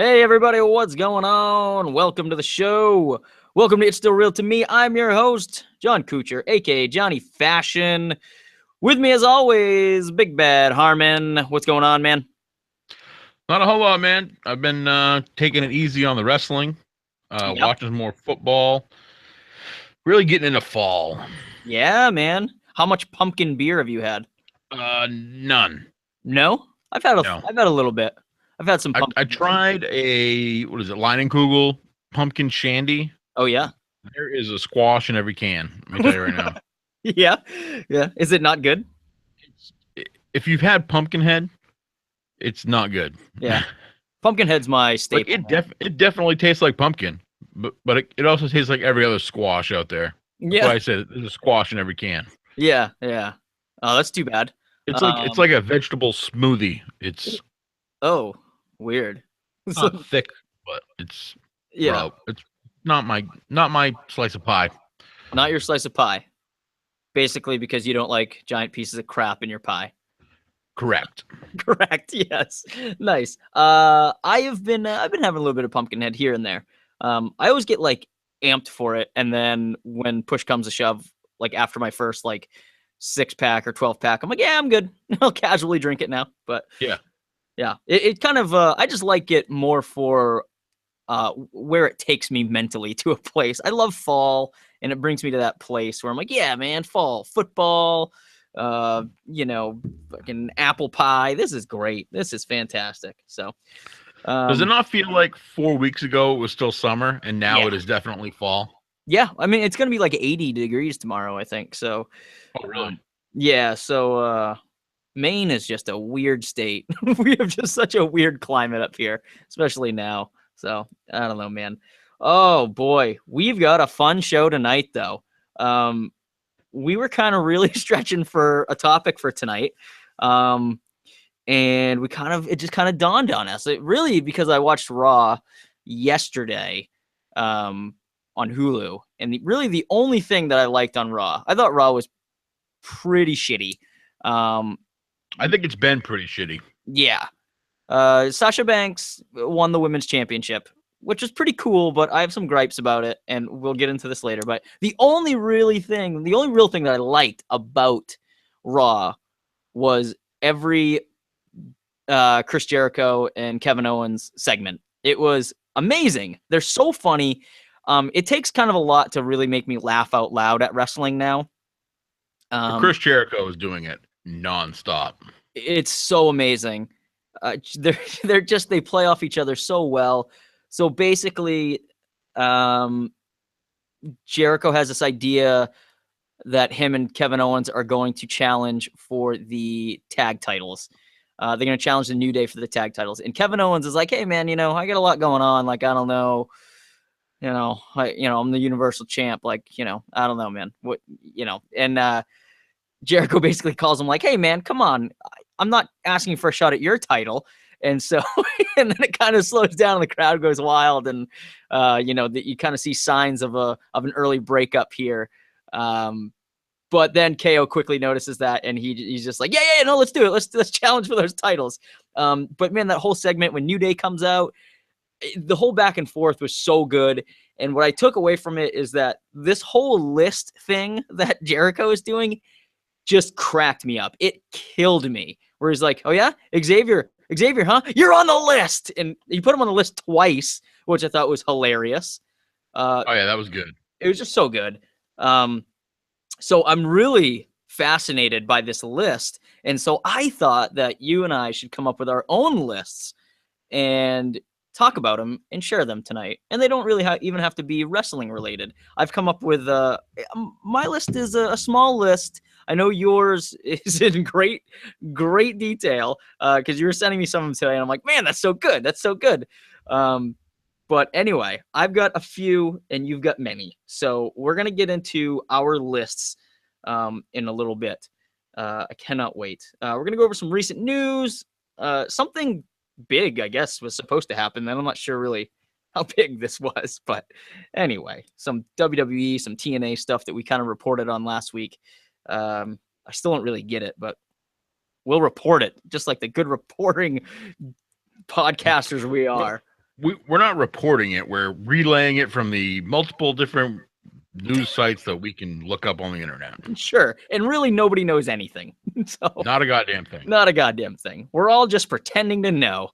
Hey everybody, what's going on? Welcome to the show. Welcome to It's Still Real to Me. I'm your host, John Kuchar, aka Johnny Fashion. With me as always, Big Bad Harmon. What's going on, man? Not a whole lot, man. I've been taking it easy on the wrestling, Yep. watching more football, really getting into fall. Yeah, man. How much pumpkin beer have you had? None. No? No. I've had a little bit. I've had some I pumpkin beer. tried what is it, Leinenkugel pumpkin shandy. Oh yeah. There is a squash in every can. Let me tell you right now. Yeah. Yeah. Is it not good? It's, if you've had Pumpkinhead, it's not good. Yeah. Pumpkinhead's my Like staple, man. it definitely tastes like pumpkin, but it also tastes like every other squash out there. That's Yeah. why I said there's a squash in every can. Yeah. Yeah. Oh, that's too bad. It's Um, like a vegetable smoothie. It's oh, weird. So, not thick, but yeah. it's not my slice of pie. Not your slice of pie. Basically because you don't like giant pieces of crap in your pie. Correct. Correct. Yes. Nice. I've been having a little bit of Pumpkinhead here and there. I always get like amped for it, and then when push comes to shove, like after my first like 6 pack or 12 pack, I'm like, yeah, I'm good. I'll casually drink it now. But Yeah. yeah, it kind of I just like it more for where it takes me mentally to a place. I love fall, and it brings me to that place where I'm like, yeah, man, fall, football, fucking apple pie. This is great. This is fantastic. So, Does it um, not feel like 4 weeks ago it was still summer and now yeah, it is definitely fall? yeah. I mean, it's gonna be like 80 degrees tomorrow, I think. So, Oh, really? yeah. So, Maine is just a weird state. We have just such a weird climate up here, especially now. So I don't know, man. Oh boy, we've got a fun show tonight, though. Um, we were kind of really stretching for a topic for tonight, um, and it just kind of dawned on us. It really because I watched Raw yesterday on Hulu, and really the only thing that I liked on Raw, I thought Raw was pretty shitty. Um, I think it's been pretty shitty. Yeah. Sasha Banks won the women's championship, which is pretty cool, but I have some gripes about it, and we'll get into this later. But the only real thing that I liked about Raw was every Chris Jericho and Kevin Owens segment. It was amazing. They're so funny. It takes kind of a lot to really make me laugh out loud at wrestling now. But Um, Chris Jericho is doing it nonstop. it's so amazing. They play off each other so well. So basically, um, Jericho has this idea that him and Kevin Owens are going to challenge for the tag titles. They're going to challenge the New Day for the tag titles. And Kevin Owens is like, "Hey man, I got a lot going on. Like I don't know, I'm the Universal Champ. Like I don't know, man. What And Jericho basically calls him like, "Hey man, come on, I'm not asking for a shot at your title." And so, and then it kind of slows down, and the crowd goes wild, and you kind of see signs of an early breakup here. But then KO quickly notices that, and he's just like, yeah, no, let's do it. Let's challenge for those titles. But man, that whole segment when New Day comes out, the whole back and forth was so good. And what I took away from it is that this whole list thing that Jericho is doing just cracked me up. It killed me. Where he's like, "Oh yeah, Xavier, huh? You're on the list," and he put him on the list twice, which I thought was hilarious. Uh, Oh yeah, that was good. it was just so good. Um, so I'm really fascinated by this list, and so I thought that you and I should come up with our own lists and talk about them and share them tonight. And they don't really even have to be wrestling related. I've come up with my list is a small list. I know yours is in great detail because you were sending me some of them today, and I'm like, man, that's so good. That's so good. But anyway, I've got a few, and you've got many. So we're gonna get into our lists in a little bit. I cannot wait. We're gonna go over some recent news. Something big, I guess, was supposed to happen. And I'm not sure really how big this was, but anyway, some WWE, some TNA stuff that we kind of reported on last week. I still don't really get it, but we'll report it just like the good reporting podcasters we are. we're not reporting it. We're relaying it from the multiple different news sites that we can look up on the internet. Sure. And really nobody knows anything. So Not a goddamn thing. not a goddamn thing. We're all just pretending to know.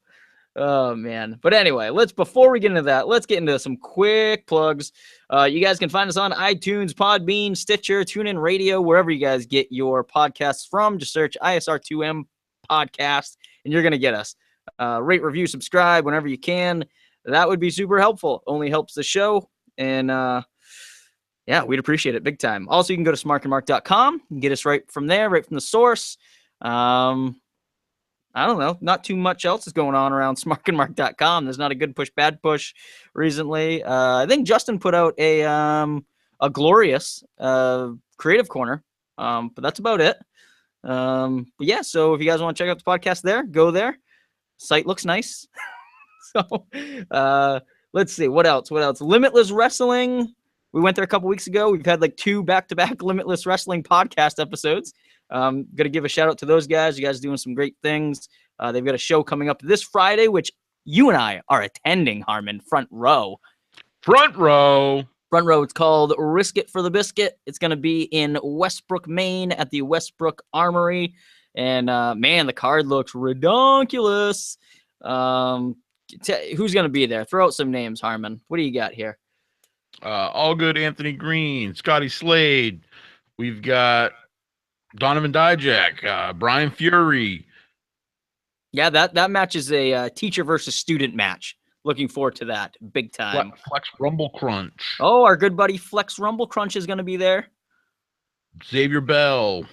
Oh man. But anyway, before we get into that, let's get into some quick plugs. You guys can find us on iTunes, Podbean, Stitcher, TuneIn Radio, wherever you guys get your podcasts from. Just search ISR2M podcast and you're going to get us. Rate, review, subscribe whenever you can. That would be super helpful. Only helps the show. And yeah, we'd appreciate it big time. Also, you can go to smarkandmark.com and get us right from there, right from the source. I don't know. Not too much else is going on around smarkandmark.com. There's not a good push, bad push recently. I think Justin put out a glorious creative corner, but that's about it. But yeah, so if you guys want to check out the podcast there, go there. Site looks nice. So let's see. What else? Limitless Wrestling. We went there a couple weeks ago. We've had like 2 back-to-back Limitless Wrestling podcast episodes. Going to give a shout out to those guys. You guys are doing some great things. They've got a show coming up this Friday, which you and I are attending, Harmon, front row. Front row. It's called Risk It for the Biscuit. It's going to be in Westbrook, Maine at the Westbrook Armory. And man, the card looks redonkulous. Who's going to be there? Throw out some names, Harmon. What do you got here? All Good Anthony Green, Scotty Slade. We've got Donovan Dijak, Brian Fury. Yeah, that match is a teacher versus student match. Looking forward to that big time. Flex Rumble Crunch. Oh, our good buddy Flex Rumble Crunch is going to be there. Xavier Bell.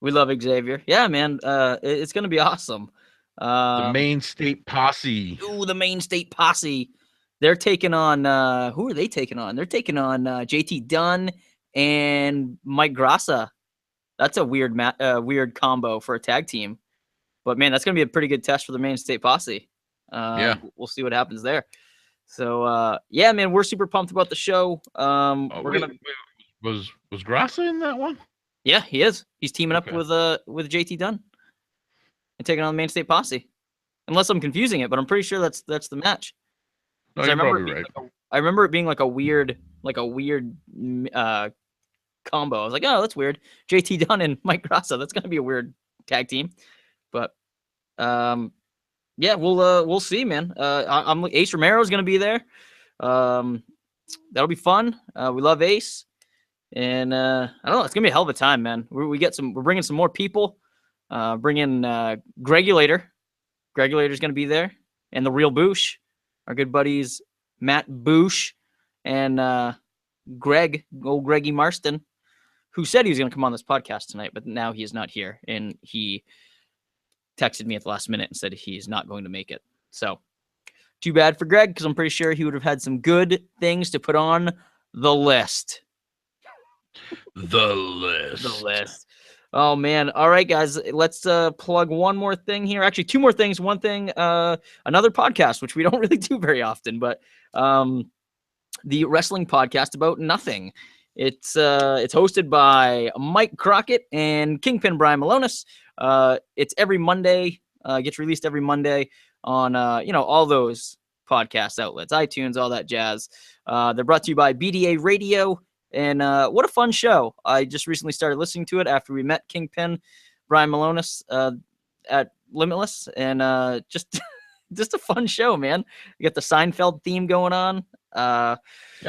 We love Xavier. Yeah, man. It's going to be awesome. The Maine State Posse. Ooh, the Maine State Posse. They're taking on, who are they taking on? They're taking on JT Dunn and Mike Grassa. That's a weird weird combo for a tag team. But, man, that's going to be a pretty good test for the Maine State Posse. Yeah. We'll see what happens there. So, yeah, man, we're super pumped about the show. Was Grassa in that one? Yeah, he is. He's teaming up with JT Dunn and taking on the Maine State Posse. Unless I'm confusing it, but I'm pretty sure that's the match. No, you're probably right. I remember it being like a weird combo. I was like, oh, that's weird. JT Dunn and Mike Grassa. That's gonna be a weird tag team. But yeah, we'll see, man. Ace Romero's gonna be there. That'll be fun. We love Ace. And I don't know, it's gonna be a hell of a time, man. We're bringing some more people. Bringing Gregulator. Gregulator's gonna be there, and the Real Boosh, our good buddies Matt Boosh and Greggy Marston, who said he was gonna come on this podcast tonight, but now he is not here, and he texted me at the last minute and said he's not going to make it. So too bad for Greg, because I'm pretty sure he would have had some good things to put on the list. The list. Oh man. All right, guys, let's plug one more thing here. Actually, 2 more things. One thing, another podcast, which we don't really do very often, but the wrestling podcast about nothing. It's hosted by Mike Crockett and Kingpin Brian Malonis. It's every Monday, gets released every Monday on all those podcast outlets, iTunes, all that jazz. They're brought to you by BDA Radio. And what a fun show. I just recently started listening to it after we met Kingpin, Brian Malonis at Limitless. And just a fun show, man. You got the Seinfeld theme going on. Yeah,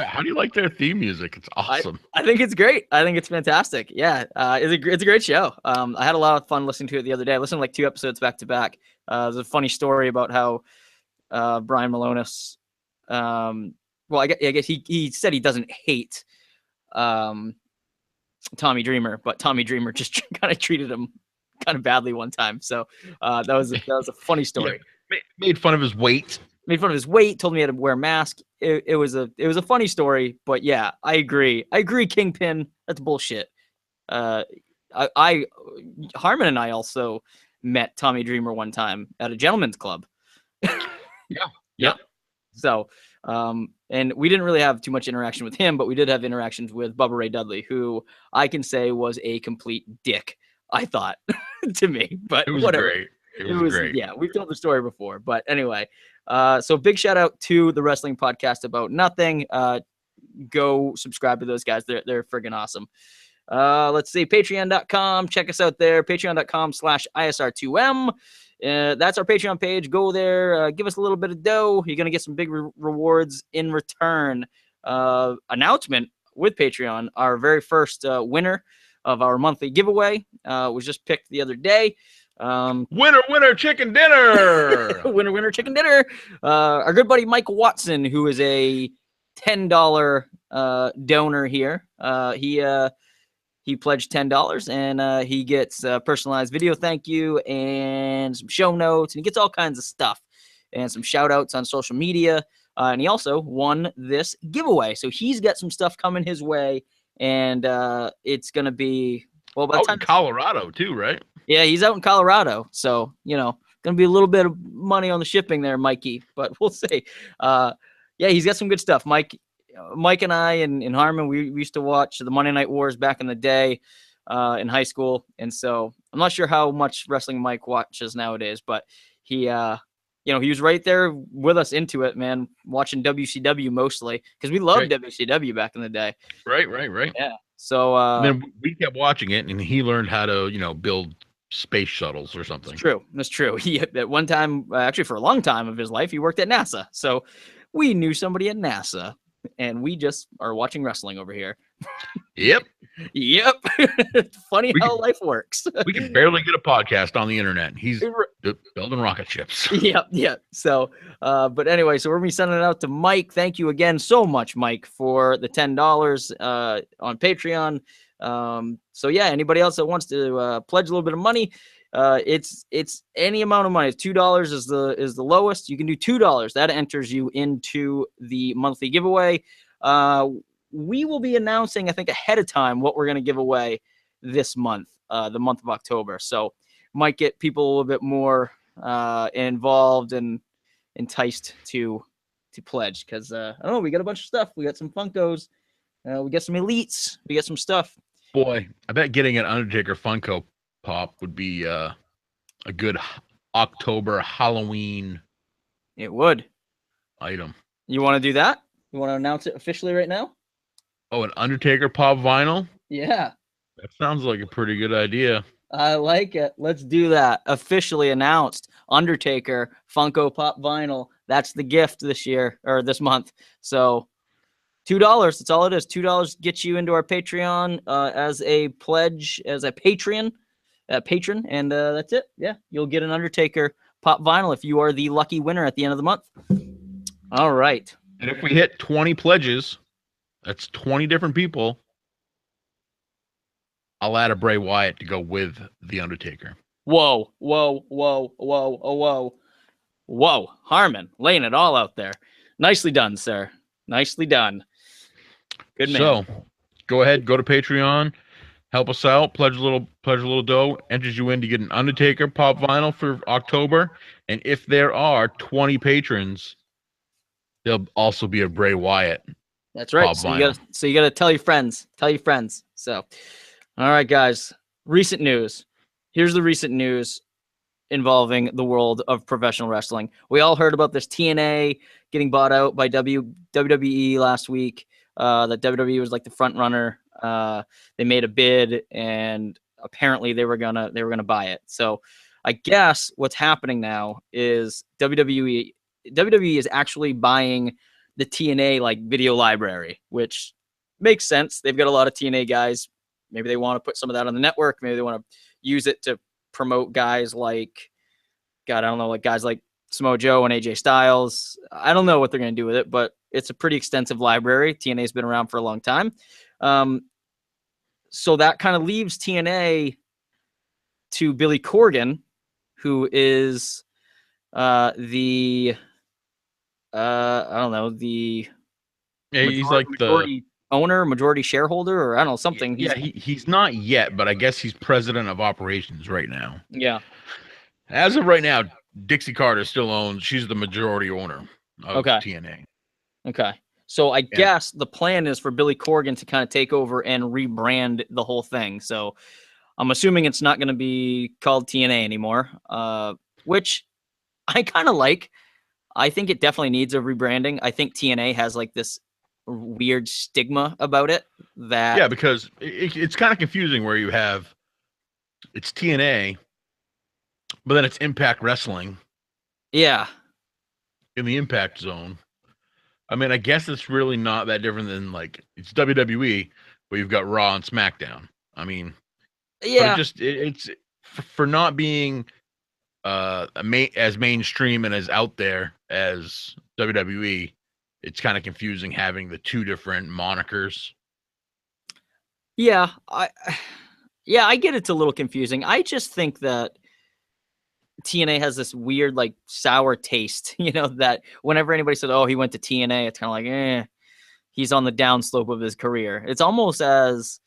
how do you like their theme music? It's awesome. I think it's great. I think it's fantastic. Yeah, it's a great show. I had a lot of fun listening to it the other day. I listened to like 2 episodes back to back. There's a funny story about how Brian Malonis, well, I guess he said he doesn't hate Tommy Dreamer, but Tommy Dreamer just kind of treated him kind of badly one time. So that was a funny story. Yeah, made fun of his weight. Told me he had to wear a mask. It was a funny story, but yeah, I agree, Kingpin, that's bullshit. Harmon and I also met Tommy Dreamer one time at a gentleman's club. Yeah. So and we didn't really have too much interaction with him, but we did have interactions with Bubba Ray Dudley, who I can say was a complete dick, I thought, to me. But it was whatever. Great. It was great. Yeah, we've told the story before, but anyway, so big shout out to the Wrestling Podcast About Nothing. Go subscribe to those guys. They're friggin' awesome. Let's see, patreon.com. Check us out there. Patreon.com/ISR2M. That's our Patreon page. Go there. Give us a little bit of dough. You're going to get some big rewards in return. Announcement with Patreon. Our very first winner of our monthly giveaway was just picked the other day. Winner, chicken dinner. winner, chicken dinner. Our good buddy Mike Watson, who is a $10 donor here. He pledged $10 and he gets a personalized video thank you and some show notes, and he gets all kinds of stuff and some shout outs on social media. And he also won this giveaway. So he's got some stuff coming his way, and it's going to be, well, by the time in Colorado too, right? Yeah, he's out in Colorado. So, going to be a little bit of money on the shipping there, Mikey, but we'll see. Yeah, he's got some good stuff. Mike and I and Harmon, we used to watch the Monday Night Wars back in the day in high school. And so I'm not sure how much wrestling Mike watches nowadays, but he was right there with us into it, man, watching WCW mostly because we loved WCW back in the day. Right. Yeah. So then we kept watching it, and he learned how to, build space shuttles or something. That's true. He at one time, actually for a long time of his life, he worked at NASA. So we knew somebody at NASA. And we just are watching wrestling over here. Yep. Funny how life works. We can barely get a podcast on the internet. He's building rocket ships. Yep. So, but anyway, so we're going to be sending it out to Mike. Thank you again so much, Mike, for the $10 on Patreon. So yeah, anybody else that wants to pledge a little bit of money, it's any amount of money. $2 is the lowest. You can do $2. That enters you into the monthly giveaway. We will be announcing, I think, ahead of time what we're going to give away this month, the month of October. So might get people a little bit more involved and enticed to pledge because I don't know, we got a bunch of stuff. We got some Funkos, we got some Elites, we got some stuff. Boy, I bet getting an Undertaker Funko Pop would be a good October Halloween. It would. Item. You want to do that? You want to announce it officially right now? Oh, an Undertaker Pop vinyl? Yeah. That sounds like a pretty good idea. I like it. Let's do that. Officially announced. Undertaker Funko Pop vinyl. That's the gift this year or this month. So $2. That's all it is. $2 gets you into our Patreon as a pledge, as a patron, and that's it. Yeah, you'll get an Undertaker Pop vinyl if you are the lucky winner at the end of the month. All right. And if we hit 20 pledges, that's 20 different people. I'll add a Bray Wyatt to go with the Undertaker. Whoa. Harmon, laying it all out there. Nicely done, sir. Nicely done. Good man. So, go ahead, go to Patreon, help us out, pledge a little dough, enters you in to get an Undertaker Pop vinyl for October. And if there are 20 patrons, there'll also be a Bray Wyatt. That's right. So you got to tell your friends. So, all right, guys. Recent news. Here's the recent news involving the world of professional wrestling. We all heard about this TNA getting bought out by WWE last week. That WWE was like the front runner. They made a bid, and apparently they were gonna buy it. So I guess what's happening now is WWE is actually buying the TNA like video library, which makes sense. They've got a lot of TNA guys. Maybe they want to put some of that on the network. Maybe they want to use it to promote guys like, God, I don't know, like guys like Samoa Joe and AJ Styles. I don't know what they're going to do with it, but it's a pretty extensive library. TNA's been around for a long time. So that kind of leaves TNA to Billy Corgan, who is the he's like majority owner, majority shareholder, or I don't know, something. He's not yet, but I guess he's president of operations right now. Yeah. As of right now, Dixie Carter still owns. She's the majority owner of TNA. Okay. So I guess the plan is for Billy Corgan to kind of take over and rebrand the whole thing. So I'm assuming it's not going to be called TNA anymore. which I kind of like. I think it definitely needs a rebranding. I think TNA has like this weird stigma about it that Yeah, because it's kind of confusing where you have it's TNA, but then it's Impact Wrestling yeah. in the Impact Zone. I mean, I guess it's really not that different than like it's WWE, but you've got Raw and SmackDown. I mean, but Yeah. it's for not being as mainstream and as out there as WWE. It's kind of confusing having the two different monikers. Yeah, yeah, I get it's a little confusing. I just think that TNA has this weird, like, sour taste, that whenever anybody said, "Oh, he went to TNA," it's kinda like, he's on the downslope of his career. It's almost as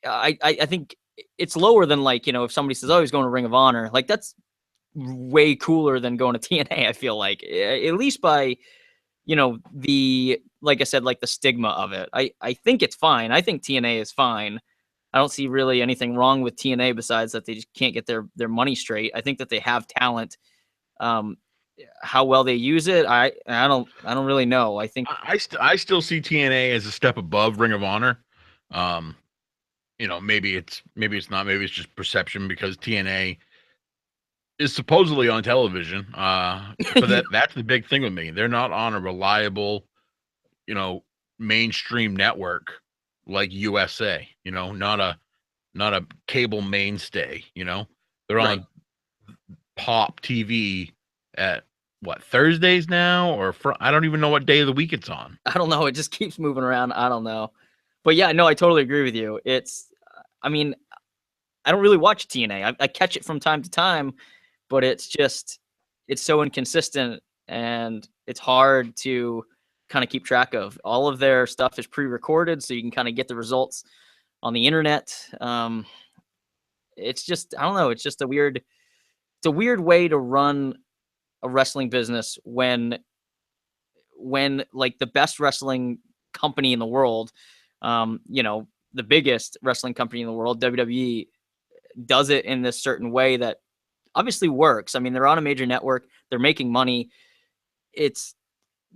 I think it's lower than, like, if somebody says, "Oh, he's going to Ring of Honor," like, that's way cooler than going to TNA, I feel like, at least by, the like I said, like, the stigma of it. I think it's fine. I think TNA is fine. I don't see really anything wrong with TNA besides that they just can't get their money straight. I think that they have talent. Um, how well they use it, I don't really know. I think I still see TNA as a step above Ring of Honor. Um, maybe it's not, maybe it's just perception because TNA is supposedly on television. But that's the big thing with me. They're not on a reliable, you know, mainstream network like USA. Not a cable mainstay. They're right. on Pop TV at what Thursdays now, or I don't even know what day of the week it's on. I don't know. It just keeps moving around. I don't know. But yeah, no, I totally agree with you. I mean, I don't really watch TNA. I catch it from time to time, but it's so inconsistent and it's hard to kind of keep track of. All of their stuff is pre-recorded, so you can kind of get the results on the internet. It's just I don't know. It's a weird way to run a wrestling business when like the best wrestling company in the world, the biggest wrestling company in the world, WWE, does it in this certain way that obviously works. I mean, they're on a major network, they're making money. It's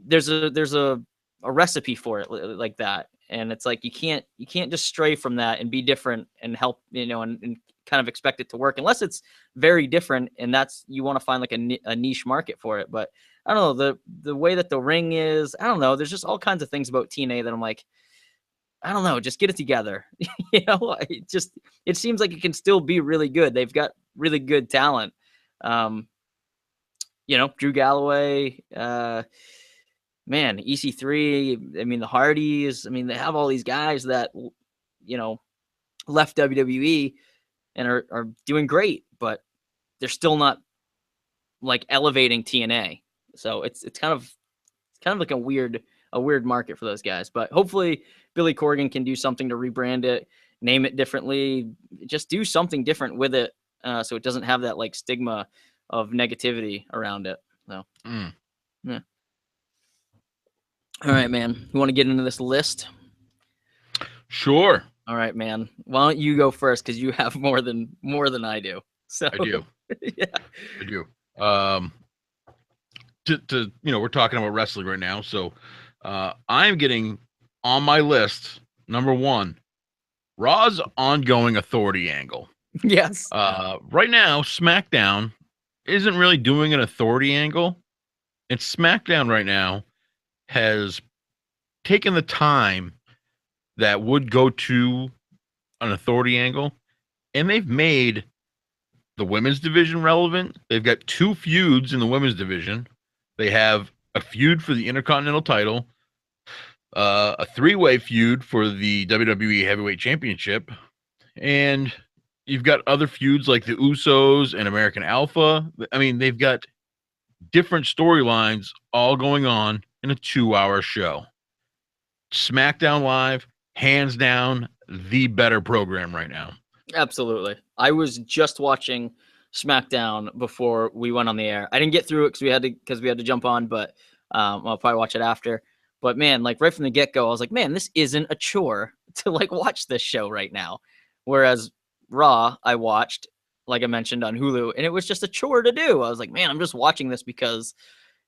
there's a recipe for it like that, and it's like you can't just stray from that and be different and help and kind of expect it to work unless it's very different, and that's you want to find like a niche market for it. But I don't know the way that the ring is. I don't know. There's just all kinds of things about TNA that I'm like, I don't know. Just get it together. It seems like it can still be really good. They've got really good talent. Um, Drew Galloway, man, EC3. I mean, the Hardys. I mean, they have all these guys that you know left WWE and are doing great, but they're still not like elevating TNA. So it's kind of like a weird market for those guys. But hopefully Billy Corgan can do something to rebrand it, name it differently, just do something different with it, so it doesn't have that like stigma of negativity around it. So Mm, yeah. All right, man. You want to get into this list? sure, All right, man. Why don't you go first because you have more than I do. So I do. yeah. I do. We're talking about wrestling right now, so I'm getting on my list number one, Raw's ongoing authority angle. Yes. Right now, SmackDown isn't really doing an authority angle, and SmackDown right now has taken the time that would go to an authority angle, and they've made the women's division relevant. They've got two feuds in the women's division. They have a feud for the Intercontinental title, a three-way feud for the WWE Heavyweight Championship, and you've got other feuds like the Usos and American Alpha. I mean, they've got different storylines all going on in a 2-hour show. SmackDown Live, hands down, the better program right now. Absolutely. I was just watching SmackDown before we went on the air. I didn't get through it because we had to jump on, but I'll probably watch it after. But man, like right from the get-go, I was like, man, this isn't a chore to like watch this show right now. Whereas Raw, I watched like I mentioned, on Hulu, and it was just a chore to do. I was like, man, I'm just watching this because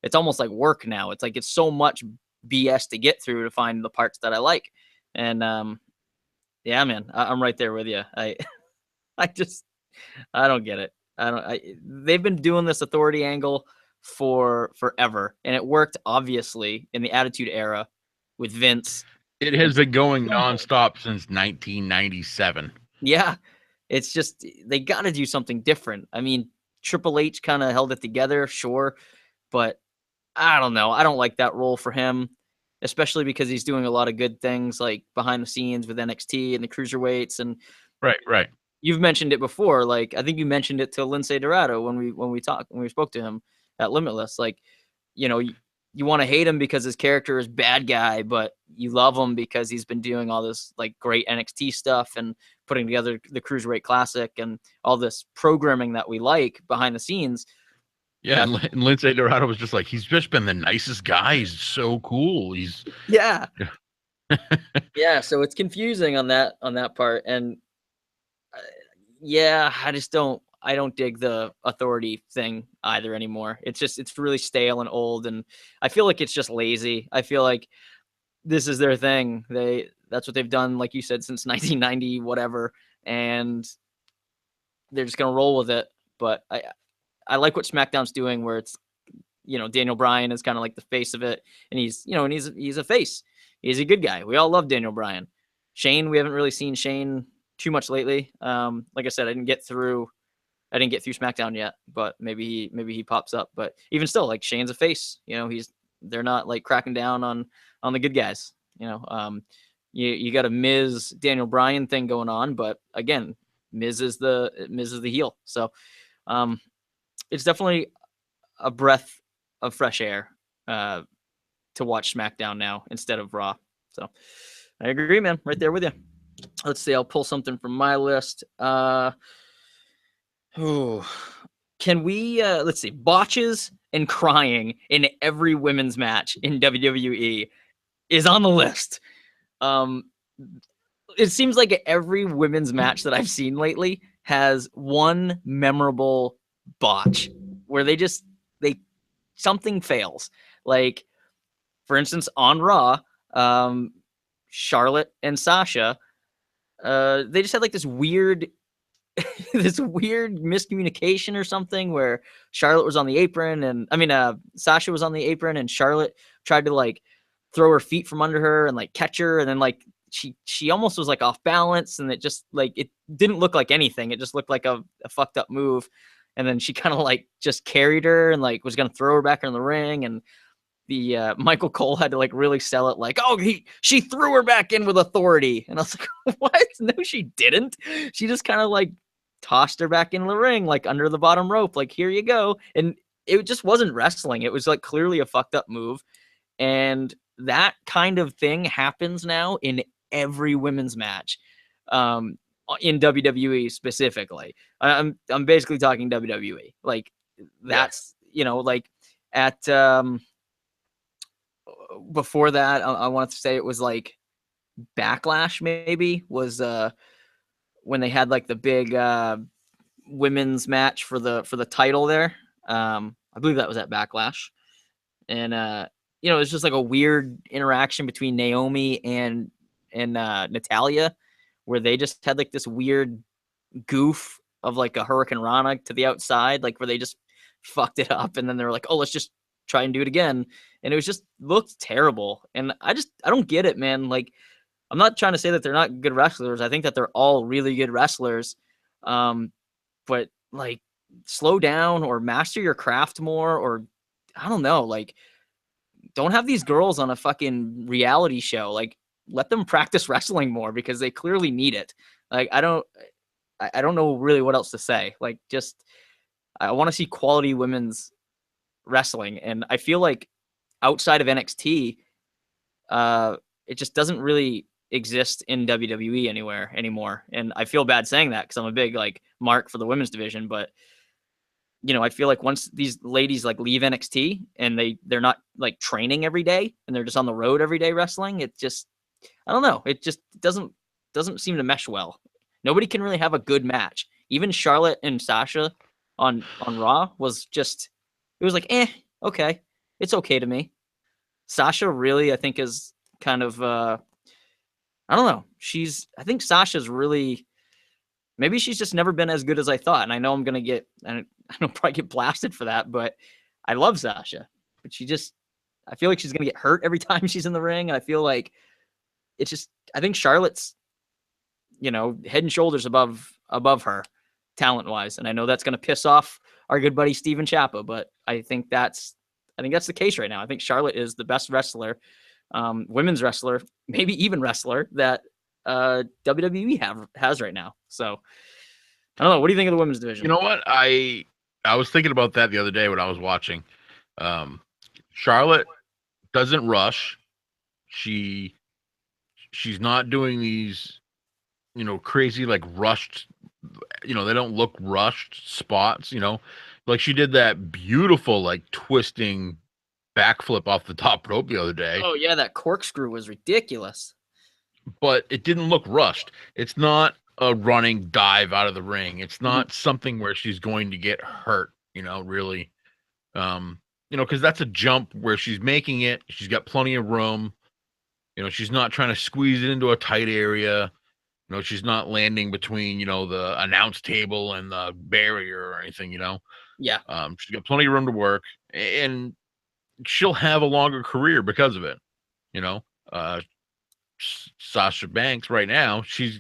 it's almost like work now. It's like it's so much BS to get through to find the parts that I like. And yeah, man, I'm right there with you. I just I don't get it. They've been doing this authority angle for forever, and it worked obviously in the Attitude Era with Vince. It has It's been going simple. nonstop since 1997. Yeah, it's just they got to do something different. I mean, Triple H kind of held it together, sure, but I don't know. I don't like that role for him, especially because he's doing a lot of good things like behind the scenes with NXT and the cruiserweights. And Right, right. you've mentioned it before. Like I think you mentioned it to Lindsay Dorado when we spoke to him at Limitless. Like, you want to hate him because his character is bad guy, but you love him because he's been doing all this like great NXT stuff and putting together the Cruiserweight Classic and all this programming that we like behind the scenes. Yeah, That's and Lindsay Dorado was just like, he's just been the nicest guy. He's so cool. He's yeah. Yeah, so it's confusing on that part, and uh, yeah, I don't dig the authority thing either anymore. It's really stale and old, and I feel like it's just lazy. I feel like this is their thing. That's what they've done, like you said, since 1990 whatever, and they're just gonna roll with it. But I like what SmackDown's doing, where it's Daniel Bryan is kind of like the face of it, and he's a face. He's a good guy. We all love Daniel Bryan. Shane, we haven't really seen Shane too much lately. Like I said, I didn't get through SmackDown yet, but maybe he pops up. But even still, like Shane's a face. They're not like cracking down on the good guys. You got a Miz Daniel Bryan thing going on, but again, Miz is the heel. So it's definitely a breath of fresh air to watch SmackDown now instead of Raw. So I agree, man. Right there with you. Let's see. I'll pull something from my list. Can we? Let's see. Botches and crying in every women's match in WWE is on the list. It seems like every women's match that I've seen lately has one memorable botch where they something fails. Like, for instance, on Raw, Charlotte and Sasha, they just had like this weird this weird miscommunication or something where Charlotte was on the apron and Sasha was on the apron and Charlotte tried to like throw her feet from under her and like catch her, and then like she almost was like off balance, and it just like it didn't look like anything. It just looked like a fucked up move. And then she kind of like just carried her and like was gonna throw her back in the ring, and the Michael Cole had to like really sell it like, oh, she threw her back in with authority. And I was like, what? No, she didn't. She just kind of like tossed her back in the ring, like under the bottom rope, like, here you go. And it just wasn't wrestling. It was like clearly a fucked up move. And that kind of thing happens now in every women's match. In WWE specifically. I'm basically talking WWE. Like that's like at before that, I want to say it was like Backlash maybe was when they had like the big women's match for the title there. I believe that was at Backlash. And it's just like a weird interaction between Naomi and Natalia, where they just had like this weird goof of like a Hurricane Rana to the outside, like where they just fucked it up, and then they were like, oh, let's just try and do it again. And it was just looked terrible. And I don't get it, man. Like, I'm not trying to say that they're not good wrestlers. I think that they're all really good wrestlers. But like, slow down or master your craft more, or I don't know, like, don't have these girls on a fucking reality show. Like, let them practice wrestling more because they clearly need it. Like, I don't know really what else to say. Like, just I want to see quality women's wrestling, and I feel like outside of NXT, it just doesn't really exist in WWE anywhere anymore. And I feel bad saying that because I'm a big like mark for the women's division, but I feel like once these ladies like leave NXT and they're not like training every day and they're just on the road every day wrestling, it just I don't know, it just doesn't seem to mesh well. Nobody can really have a good match, even Charlotte and Sasha on Raw was just, it was like, okay, it's okay to me. Sasha really, I think, is kind of I don't know. I think Sasha's really, maybe she's just never been as good as I thought. And I know I'm gonna get, I don't probably get blasted for that, but I love Sasha. But I feel like she's gonna get hurt every time she's in the ring, and I feel like it's just, I think Charlotte's, head and shoulders above her, talent wise, and I know that's gonna piss off our good buddy Steven Chappa, but I think that's the case right now. I think Charlotte is the best wrestler, women's wrestler, maybe even wrestler that WWE has right now. So I don't know. What do you think of the women's division? You know what? I was thinking about that the other day when I was watching. Charlotte doesn't rush. She's not doing these, crazy like rushed. They don't look rushed spots. Like she did that beautiful like twisting backflip off the top rope the other day. Oh yeah, that corkscrew was ridiculous. But it didn't look rushed. It's not a running dive out of the ring. It's not something where she's going to get hurt, really. Because that's a jump where she's making it. She's got plenty of room. She's not trying to squeeze it into a tight area. She's not landing between, the announce table and the barrier or anything, Yeah. She's got plenty of room to work, and she'll have a longer career because of it. Sasha Banks right now, she's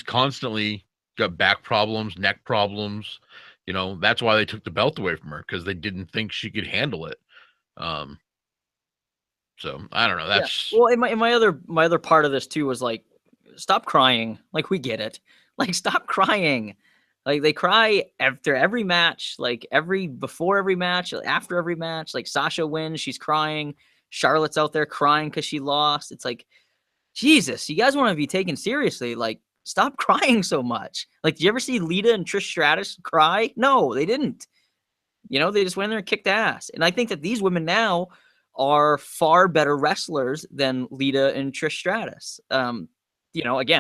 constantly got back problems, neck problems. That's why they took the belt away from her, because they didn't think she could handle it. So I don't know. That's Well, in my other part of this too was like, stop crying. Like, we get it. Like, stop crying. Like, they cry after every match, like before every match, after every match. Like, Sasha wins, she's crying. Charlotte's out there crying because she lost. It's like, Jesus, you guys want to be taken seriously. Like, stop crying so much. Like, did you ever see Lita and Trish Stratus cry? No, they didn't. They just went in there and kicked ass. And I think that these women now are far better wrestlers than Lita and Trish Stratus. Again,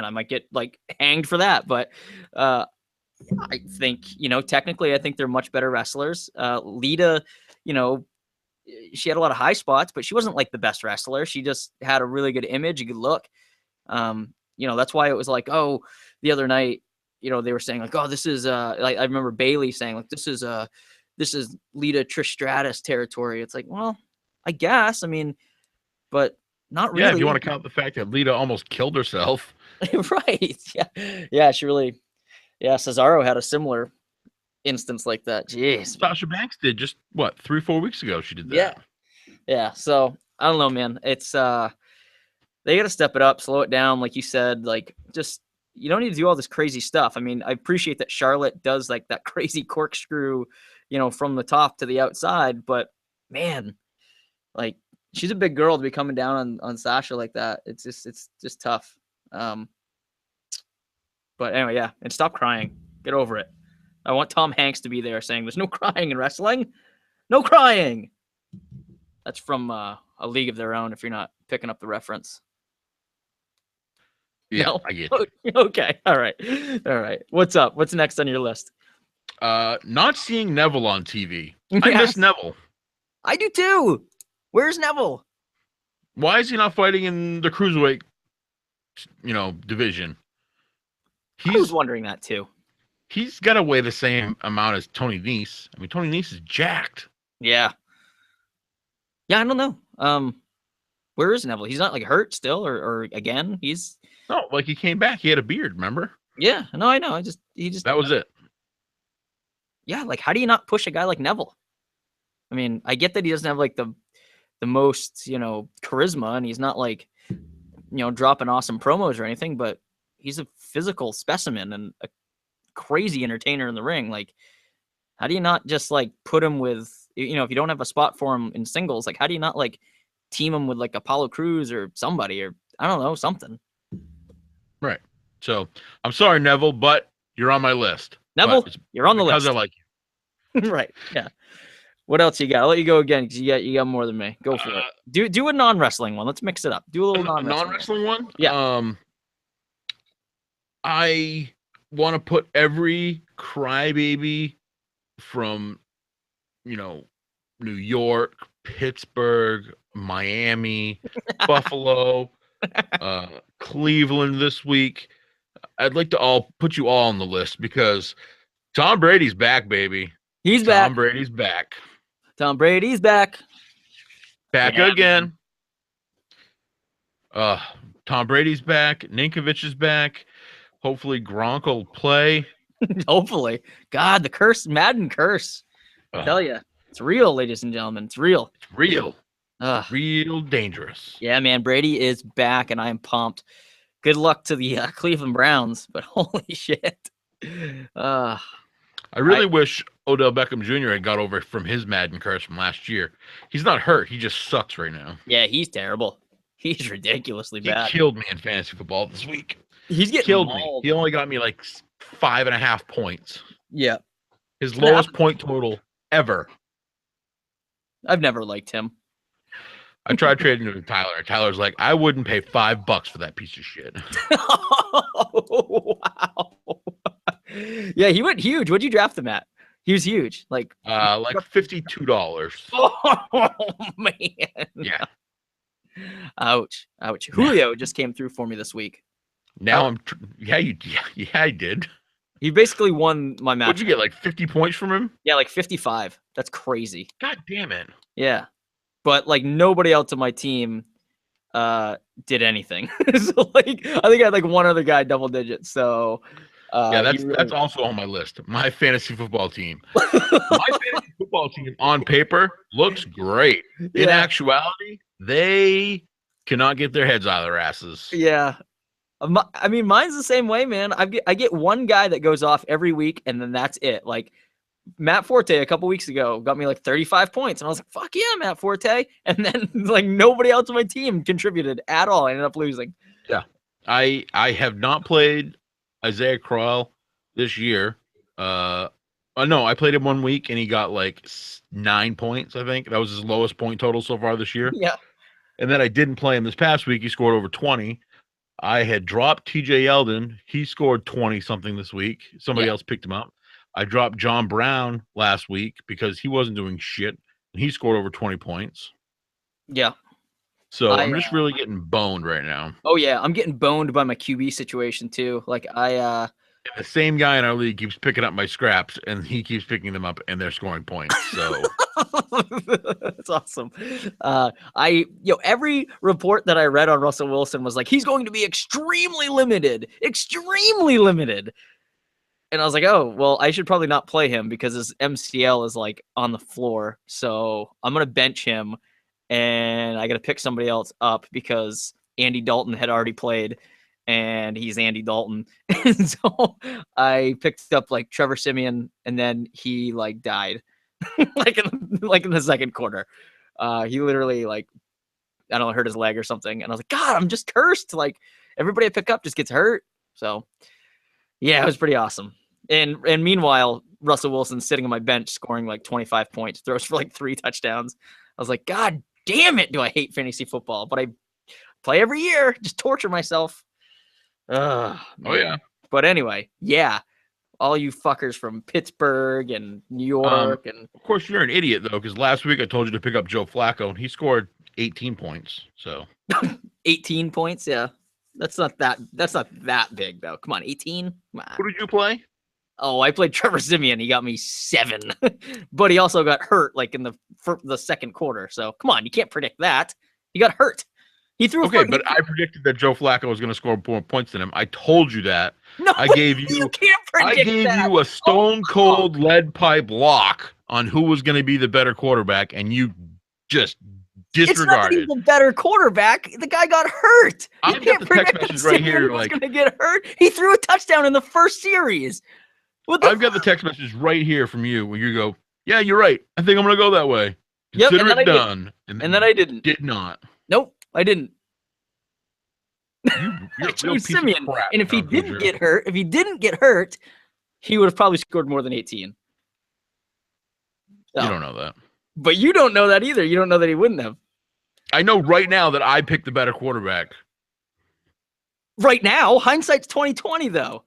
I might get like hanged for that, but I think, technically, I think they're much better wrestlers. Lita, she had a lot of high spots, but she wasn't like the best wrestler. She just had a really good image, a good look. That's why it was like, oh, the other night, they were saying like, oh, this is like, I remember Bailey saying like, this is Lita Trish Stratus territory. It's like, well, I guess, but not really. Yeah, if you want to count the fact that Lita almost killed herself. Right. Yeah, she really, Cesaro had a similar instance like that. Jeez. Sasha Banks did just 3-4 weeks ago. She did that. Yeah. So I don't know, man. It's they got to step it up, slow it down, like you said. Like, just, you don't need to do all this crazy stuff. I appreciate that Charlotte does like that crazy corkscrew, from the top to the outside, but man, like, she's a big girl to be coming down on Sasha like that. It's just tough. But anyway, yeah, and stop crying. Get over it. I want Tom Hanks to be there saying, "There's no crying in wrestling. No crying." That's from A League of Their Own, if you're not picking up the reference. Yeah, no? I get it. Okay, all right. What's up? What's next on your list? Not seeing Neville on TV. I miss Neville. I do too. Where's Neville? Why is he not fighting in the cruiserweight, division? I was wondering that too. He's got to weigh the same amount as Tony Nese. Tony Nese is jacked. Yeah, I don't know. Where is Neville? He's not like hurt still, or again, he's no, like he came back. He had a beard, remember? Yeah, no, I know. He just that was it. Yeah, like, how do you not push a guy like Neville? I get that he doesn't have like the most, charisma, and he's not like, dropping awesome promos or anything, but he's a physical specimen and a crazy entertainer in the ring. Like, how do you not just like put him with, if you don't have a spot for him in singles, like, how do you not like team him with like Apollo Crews or somebody, or I don't know, something. Right. So I'm sorry, Neville, but you're on my list. Neville, you're on the list. Because I like you. Right. Yeah. What else you got? I'll let you go again because you got more than me. Go for it. Do a non-wrestling one. Let's mix it up. Do a little non-wrestling one. Yeah. I want to put every crybaby from, New York, Pittsburgh, Miami, Buffalo, Cleveland this week. I'd like to all put you all on the list because Tom Brady's back, baby. He's Tom back. Brady's back. Tom Brady's back. Back Yeah, again. Tom Brady's back. Ninkovich is back. Hopefully Gronk will play. Hopefully. God, the curse, Madden curse. I tell you, it's real, ladies and gentlemen. It's real. It's real. Ugh. Real dangerous. Yeah, man. Brady is back, and I am pumped. Good luck to the Cleveland Browns, but holy shit. I really wish Odell Beckham Jr. had got over from his Madden curse from last year. He's not hurt. He just sucks right now. Yeah, he's terrible. He's ridiculously bad. He killed me in fantasy football this week. He's getting killed mauled. me. He only got me like 5.5 points. Yeah. His lowest point total ever. I've never liked him. I tried trading him to Tyler. Tyler's like, I wouldn't pay $5 for that piece of shit. Oh, wow. Yeah, he went huge. What'd you draft him at? He was huge. Like $52. Oh man. Yeah. Ouch. Julio just came through for me this week. Now I did. He basically won my match. What'd you get, like 50 points from him? Yeah, like 55. That's crazy. God damn it. Yeah. But like nobody else on my team did anything. So like I think I had like one other guy double digits. So that's also on my list. My fantasy football team. My fantasy football team on paper looks great. In actuality, they cannot get their heads out of their asses. Yeah. I mean, mine's the same way, man. I get one guy that goes off every week, and then that's it. Like Matt Forte a couple weeks ago got me like 35 points, and I was like, "Fuck yeah, Matt Forte!" And then like nobody else on my team contributed at all. I ended up losing. Yeah, I have not played Isaiah Crowell this year. No, I played him 1 week, and he got like 9 points. I think that was his lowest point total so far this year. Yeah, and then I didn't play him this past week. He scored over 20. I had dropped TJ Yeldon. He scored 20 something this week. Somebody else picked him up. I dropped John Brown last week because he wasn't doing shit. And he scored over 20 points. Yeah. So I'm just really getting boned right now. Oh yeah, I'm getting boned by my QB situation too. Like the same guy in our league keeps picking up my scraps, and he keeps picking them up, and they're scoring points. So that's awesome. Every report that I read on Russell Wilson was like, he's going to be extremely limited. And I was like, oh, well, I should probably not play him because his MCL is like on the floor. So I'm going to bench him, and I got to pick somebody else up because Andy Dalton had already played, and he's Andy Dalton. And so I picked up like Trevor Siemian, and then he like died like in the second quarter. He literally like, I don't know, hurt his leg or something. And I was like, God, I'm just cursed. Like everybody I pick up just gets hurt. So yeah, it was pretty awesome. And meanwhile, Russell Wilson's sitting on my bench scoring like 25 points, throws for like 3 touchdowns. I was like, God damn it, do I hate fantasy football? But I play every year, just torture myself. Oh yeah. But anyway, yeah. All you fuckers from Pittsburgh and New York. And of course, you're an idiot, though, because last week I told you to pick up Joe Flacco, and he scored 18 points. So 18 points, yeah. That's not that big, though. Come on, 18? Come on. Who did you play? Oh, I played Trevor Siemian. He got me 7. But he also got hurt, like, in the second quarter. So, come on, you can't predict that. He got hurt. He threw but I predicted that Joe Flacco was going to score more points than him. I told you that. No, I gave you can't predict you a stone cold lead pipe lock on who was going to be the better quarterback, and you just disregarded. It's not the better quarterback. The guy got hurt. I've got the text message right here. Like, going to get hurt. He threw a touchdown in the first series. I've got the text message right here from you where you go, yeah, you're right. I think I'm going to go that way. Consider it done. And then I didn't. Did not. Nope, I didn't. You're Siemian. And if he didn't get hurt, he would have probably scored more than 18. So, you don't know that. But you don't know that either. You don't know that he wouldn't have. I know right now that I picked the better quarterback. Right now? Hindsight's 20/20, though.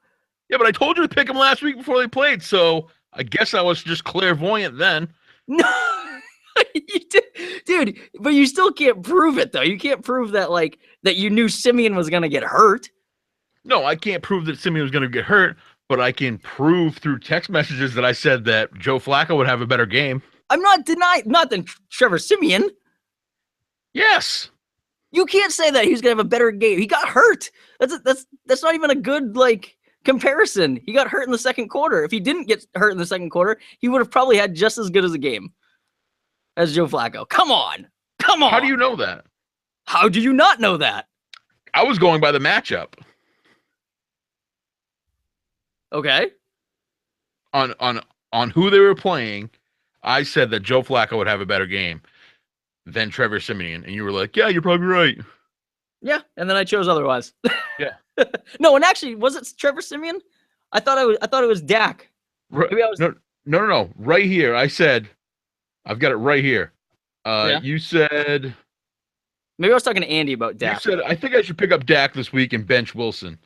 Yeah, but I told you to pick them last week before they played, so I guess I was just clairvoyant then. No, dude, but you still can't prove it though. You can't prove that like that you knew Simeon was gonna get hurt. No, I can't prove that Simeon was going to get hurt, but I can prove through text messages that I said that Joe Flacco would have a better game. I'm not denying, not than Trevor Simeon. Yes. You can't say that he's gonna have a better game. He got hurt. That's not even a good like comparison. He got hurt in the second quarter. If he didn't get hurt in the second quarter, he would have probably had just as good as a game as Joe Flacco. Come on. Come on. How do you know that? How do you not know that? I was going by the matchup. Okay. On who they were playing, I said that Joe Flacco would have a better game than Trevor Simeon, and you were like, "Yeah, you're probably right." Yeah, and then I chose otherwise. Yeah. No, and actually, was it Trevor Simeon? I thought it was Dak. Maybe I was. No. Right here, I said, I've got it right here. Yeah. You said Maybe I was talking to Andy about Dak. you said I think I should pick up Dak this week and bench Wilson,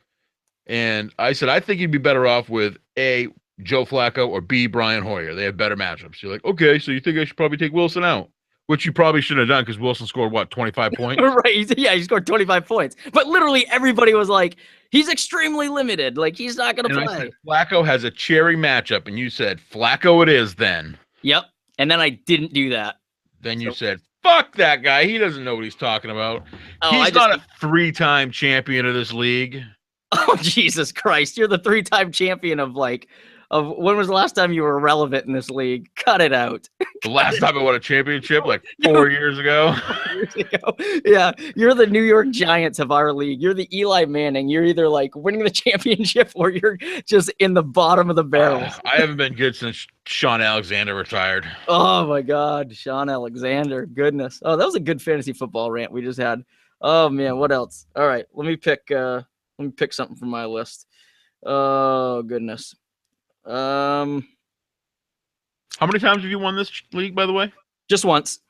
and I said I think you'd be better off with A, Joe Flacco, or B, Brian Hoyer. They have better matchups. You're like, okay, so you think I should probably take Wilson out? Which you probably should have done because Wilson scored, what, 25 points? Right. Yeah, he scored 25 points. But literally everybody was like, he's extremely limited. Like, he's not going to play. I said, Flacco has a cherry matchup. And you said, Flacco it is then. Yep. And then I didn't do that. Then you said, fuck that guy. He doesn't know what he's talking about. Oh, he's not a 3-time champion of this league. Oh, Jesus Christ. You're the 3-time champion of when was the last time you were relevant in this league? Cut it out. The last time I won a championship, like 4 years ago. Yeah, you're the New York Giants of our league. You're the Eli Manning. You're either like winning the championship or you're just in the bottom of the barrel. I haven't been good since Sean Alexander retired. Oh my God, Sean Alexander. Goodness. Oh, that was a good fantasy football rant we just had. Oh man, what else? All right, let me pick something from my list. Oh goodness. How many times have you won this league, by the way? Just once.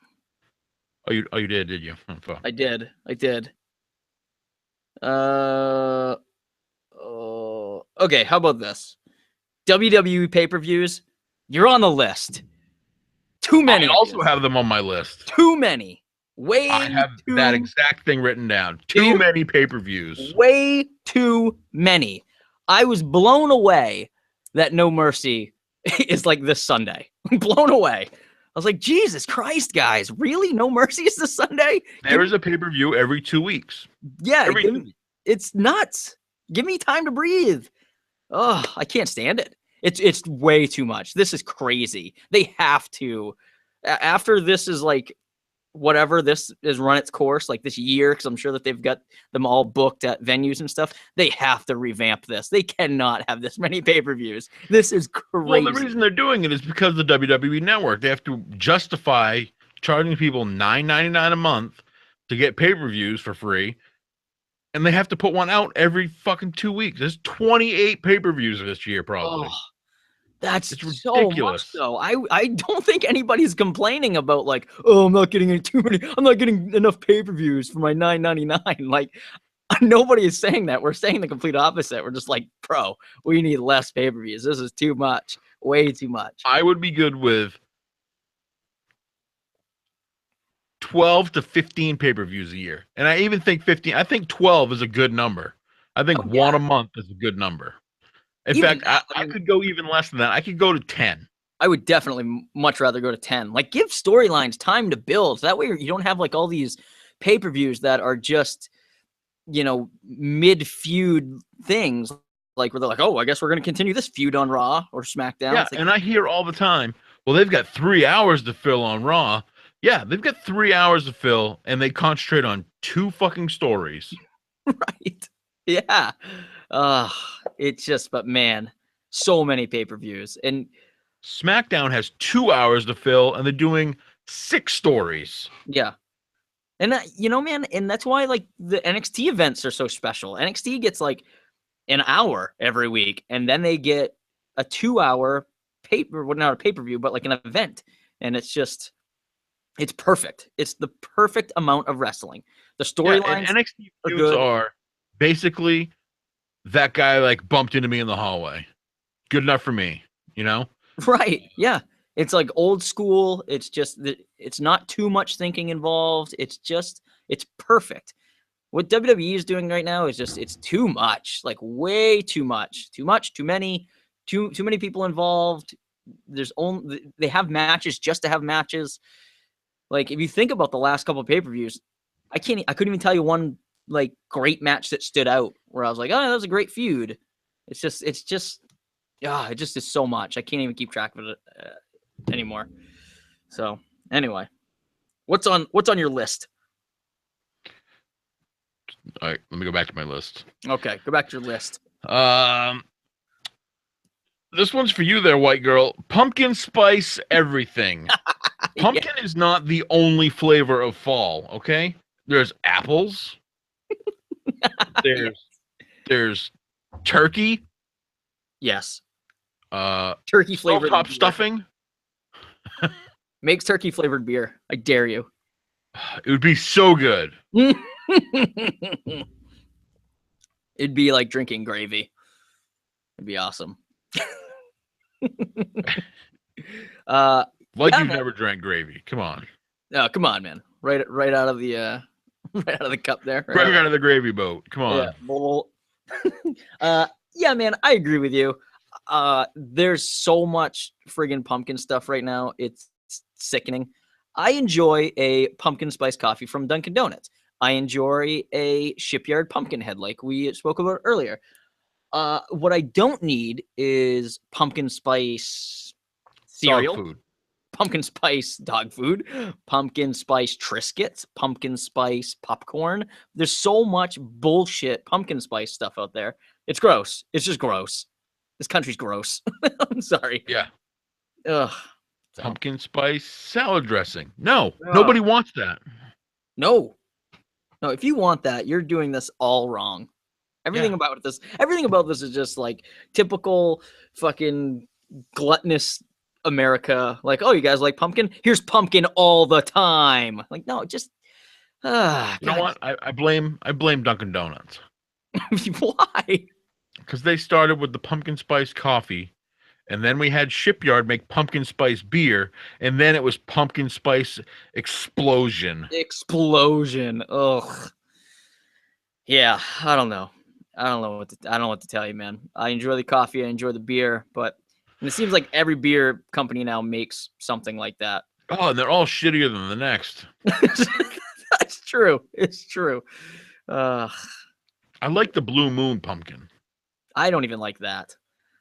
Oh, you did you? Oh, I did. Okay, how about this? WWE pay-per-views, you're on the list. Too many. I also have them on my list. Too many. I have that exact thing written down. Too many pay-per-views. Way too many. I was blown away that No Mercy is like this Sunday. Blown away. I was like, Jesus Christ, guys, really? No Mercy is this Sunday? There is a pay-per-view every 2 weeks. Yeah, it's nuts. Give me time to breathe. Oh, I can't stand it. It's way too much. This is crazy. They have to, after this is like, whatever this has run its course, like this year, because I'm sure that they've got them all booked at venues and stuff. They have to revamp this. They cannot have this many pay-per-views. This is crazy. Well, the reason they're doing it is because of the WWE Network. They have to justify charging people $9.99 a month to get pay-per-views for free, and they have to put one out every fucking 2 weeks. There's 28 pay-per-views this year, probably. Oh, that's ridiculous. So much though. I don't think anybody's complaining about like, oh, I'm not getting too many. I'm not getting enough pay-per-views for my $9.99. Like, nobody is saying that. We're saying the complete opposite. We're just like, bro, we need less pay-per-views. This is too much. Way too much. I would be good with 12 to 15 pay-per-views a year. And I even think 15. I think 12 is a good number. I think one a month is a good number. In fact, I could go even less than that. I could go to 10. I would definitely much rather go to 10. Like, give storylines time to build. That way you don't have like all these pay-per-views that are just, mid-feud things. Like, where they're like, oh, I guess we're going to continue this feud on Raw or SmackDown. Yeah, and I hear all the time, well, they've got 3 hours to fill on Raw. Yeah, they've got 3 hours to fill, and they concentrate on 2 fucking stories. Right. Yeah. It's just, but man, so many pay-per-views. And SmackDown has 2 hours to fill, and they're doing 6 stories. Yeah. And man, and that's why like the NXT events are so special. NXT gets like an hour every week, and then they get a 2-hour not a pay-per-view, but like an event. And it's perfect. It's the perfect amount of wrestling. The storylines NXT feuds are basically that guy like bumped into me in the hallway. Good enough for me, you know? Right. Yeah. It's like old school. It's just that it's not too much thinking involved. It's perfect. What WWE is doing right now is just it's too much. Like way too much. Too much, too many, too many people involved. There's only they have matches just to have matches. Like if you think about the last couple of pay-per-views, I couldn't even tell you one like great match that stood out where I was like, "Oh, that was a great feud." It's just it just is so much. I can't even keep track of it anymore. So, anyway, what's on your list? All right, let me go back to my list. Okay, go back to your list. This one's for you there, white girl. Pumpkin spice everything. Pumpkin Yeah. is not the only flavor of fall, okay? There's apples. There's turkey. Yes. Turkey Turkey flavored stovetop beer. stuffing. Makes turkey flavored beer. I dare you. It would be so good. It'd be like drinking gravy. It'd be awesome. Like yeah, you've man. never drank gravy. Come on. Oh, come on, man. Right out of the right out of the cup there. Right out of the gravy boat. Come on. Yeah. Yeah, man, I agree with you. There's so much friggin' pumpkin stuff right now. It's sickening. I enjoy a pumpkin spice coffee from Dunkin' Donuts. I enjoy a Shipyard Pumpkinhead, like we spoke about earlier. What I don't need is pumpkin spice Dog cereal, food. pumpkin spice dog food, pumpkin spice Triscuits, pumpkin spice popcorn. There's so much bullshit pumpkin spice stuff out there. It's gross. It's just gross. This country's gross. I'm sorry. Yeah. Ugh. So, Pumpkin spice salad dressing. No, ugh. nobody wants that. No. No, if you want that, you're doing this all wrong. Everything about this is just like typical fucking gluttonous America. Like, oh, you guys like pumpkin? Here's pumpkin all the time. Like, no, just You know what? I blame Dunkin' Donuts. Why? Because they started with the pumpkin spice coffee, and then we had Shipyard make pumpkin spice beer, and then it was pumpkin spice explosion. Explosion. Ugh. Yeah, I don't know. I don't know what to tell you, man. I enjoy the coffee, I enjoy the beer, but and it seems like every beer company now makes something like that. Oh, and they're all shittier than the next. That's true. It's true. I like the Blue Moon pumpkin. don't even like that.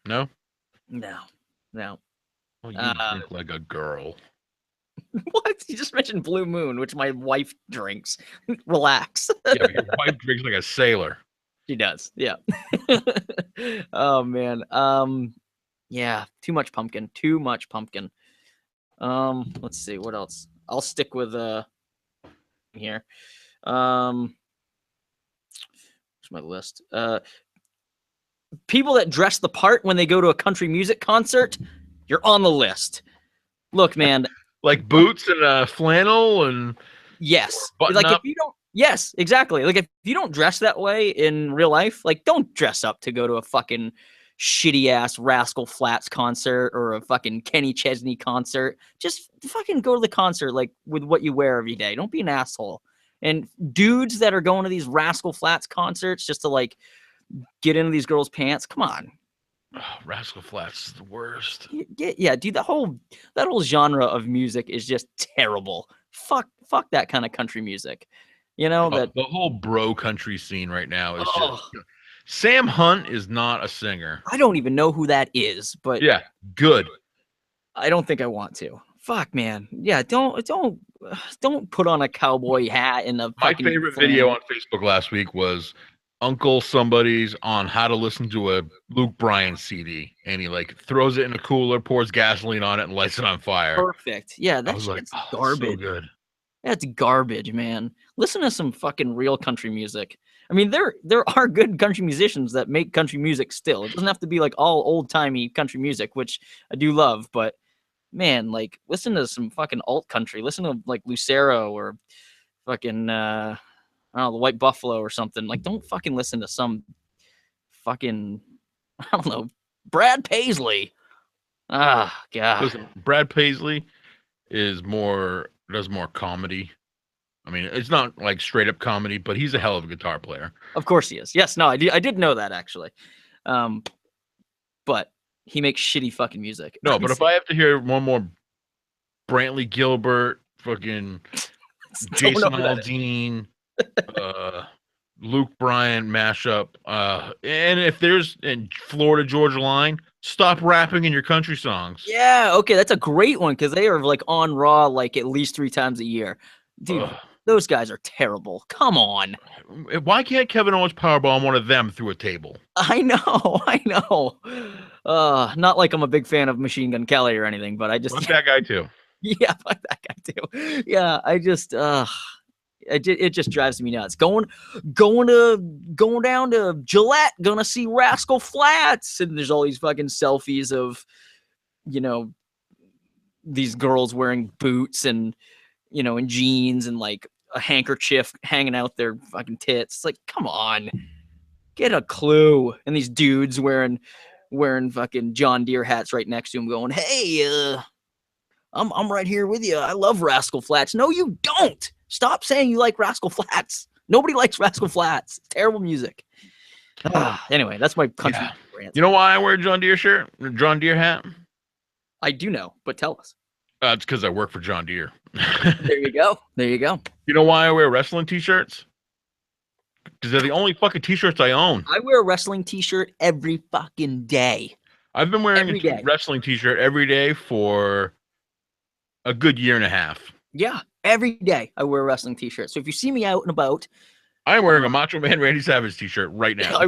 No? No. Well, you drink like a girl. What? You just mentioned Blue Moon, which my wife drinks. Relax. Yeah, but your wife drinks like a sailor. She does. Yeah. Oh man. Yeah, too much pumpkin. Too much pumpkin. Let's see what else. I'll stick with here. Where's my list? People that dress the part when they go to a country music concert, you're on the list. Look, man. Like boots and flannel and yes. button Like up. if you don't yes, exactly. Like if you don't dress that way in real life, like don't dress up to go to a fucking shitty ass Rascal Flatts concert or a fucking Kenny Chesney concert. Just fucking go to the concert like with what you wear every day. Don't be an asshole. And dudes that are going to these Rascal Flatts concerts just to like get into these girls' pants, come on. Oh, Rascal Flatts is the worst. Yeah, dude, that whole genre of music is just terrible. Fuck that kind of country music. You know that the whole bro country scene right now is just. Sam Hunt is not a singer. I don't even know who that is, but yeah, good. I don't think I want to. Fuck, man. Yeah, don't put on a cowboy hat and a My fucking favorite video on Facebook last week was Uncle somebody's on how to listen to a Luke Bryan CD, and he like throws it in a cooler, pours gasoline on it, and lights it on fire. Perfect. Yeah, that's garbage. So good. That's garbage, man. Listen to some fucking real country music. I mean, there are good country musicians that make country music still. It doesn't have to be like all old-timey country music, which I do love, but man, like listen to some fucking alt country. Listen to like Lucero or fucking I don't know, the White Buffalo or something. Like don't fucking listen to some fucking, I don't know, Brad Paisley. Ah, God. Listen, Brad Paisley does more comedy. I mean, it's not like straight up comedy, but he's a hell of a guitar player. Of course he is. Yes, no, I did know that actually. But he makes shitty fucking music. No, but if I have to hear one more Brantley Gilbert, fucking Don't know Jason who that is. Aldean, Luke Bryan mashup, and if there's in Florida Georgia Line, stop rapping in your country songs. Yeah, okay, that's a great one because they are like on Raw like at least 3 times a year. Dude, those guys are terrible. Come on. Why can't Kevin Owens powerbomb one of them through a table? I know, I know. Not like I'm a big fan of Machine Gun Kelly or anything, but I just Fuck that guy too. yeah, fuck that guy too. Yeah, I just it just drives me nuts. Going down to Gillette, gonna see Rascal Flats, and there's all these fucking selfies of, you know, these girls wearing boots and, you know, and jeans and like a handkerchief hanging out their fucking tits. It's like, come on, get a clue. And these dudes wearing fucking John Deere hats right next to him, going, "Hey, I'm right here with you. I love Rascal Flats." No, you don't. Stop saying you like Rascal Flats. Nobody likes Rascal Flats. Terrible music. Anyway, that's my country rant. You know why I wear a John Deere shirt, John Deere hat? I do know, but tell us. It's because I work for John Deere. There you go. There you go. You know why I wear wrestling t-shirts? Because they're the only fucking t-shirts I own. I wear a wrestling t-shirt every fucking day. I've been wearing a wrestling t-shirt every day for a good year and a half. Yeah, every day I wear a wrestling t-shirt. So if you see me out and about, I'm wearing a Macho Man Randy Savage t-shirt right now.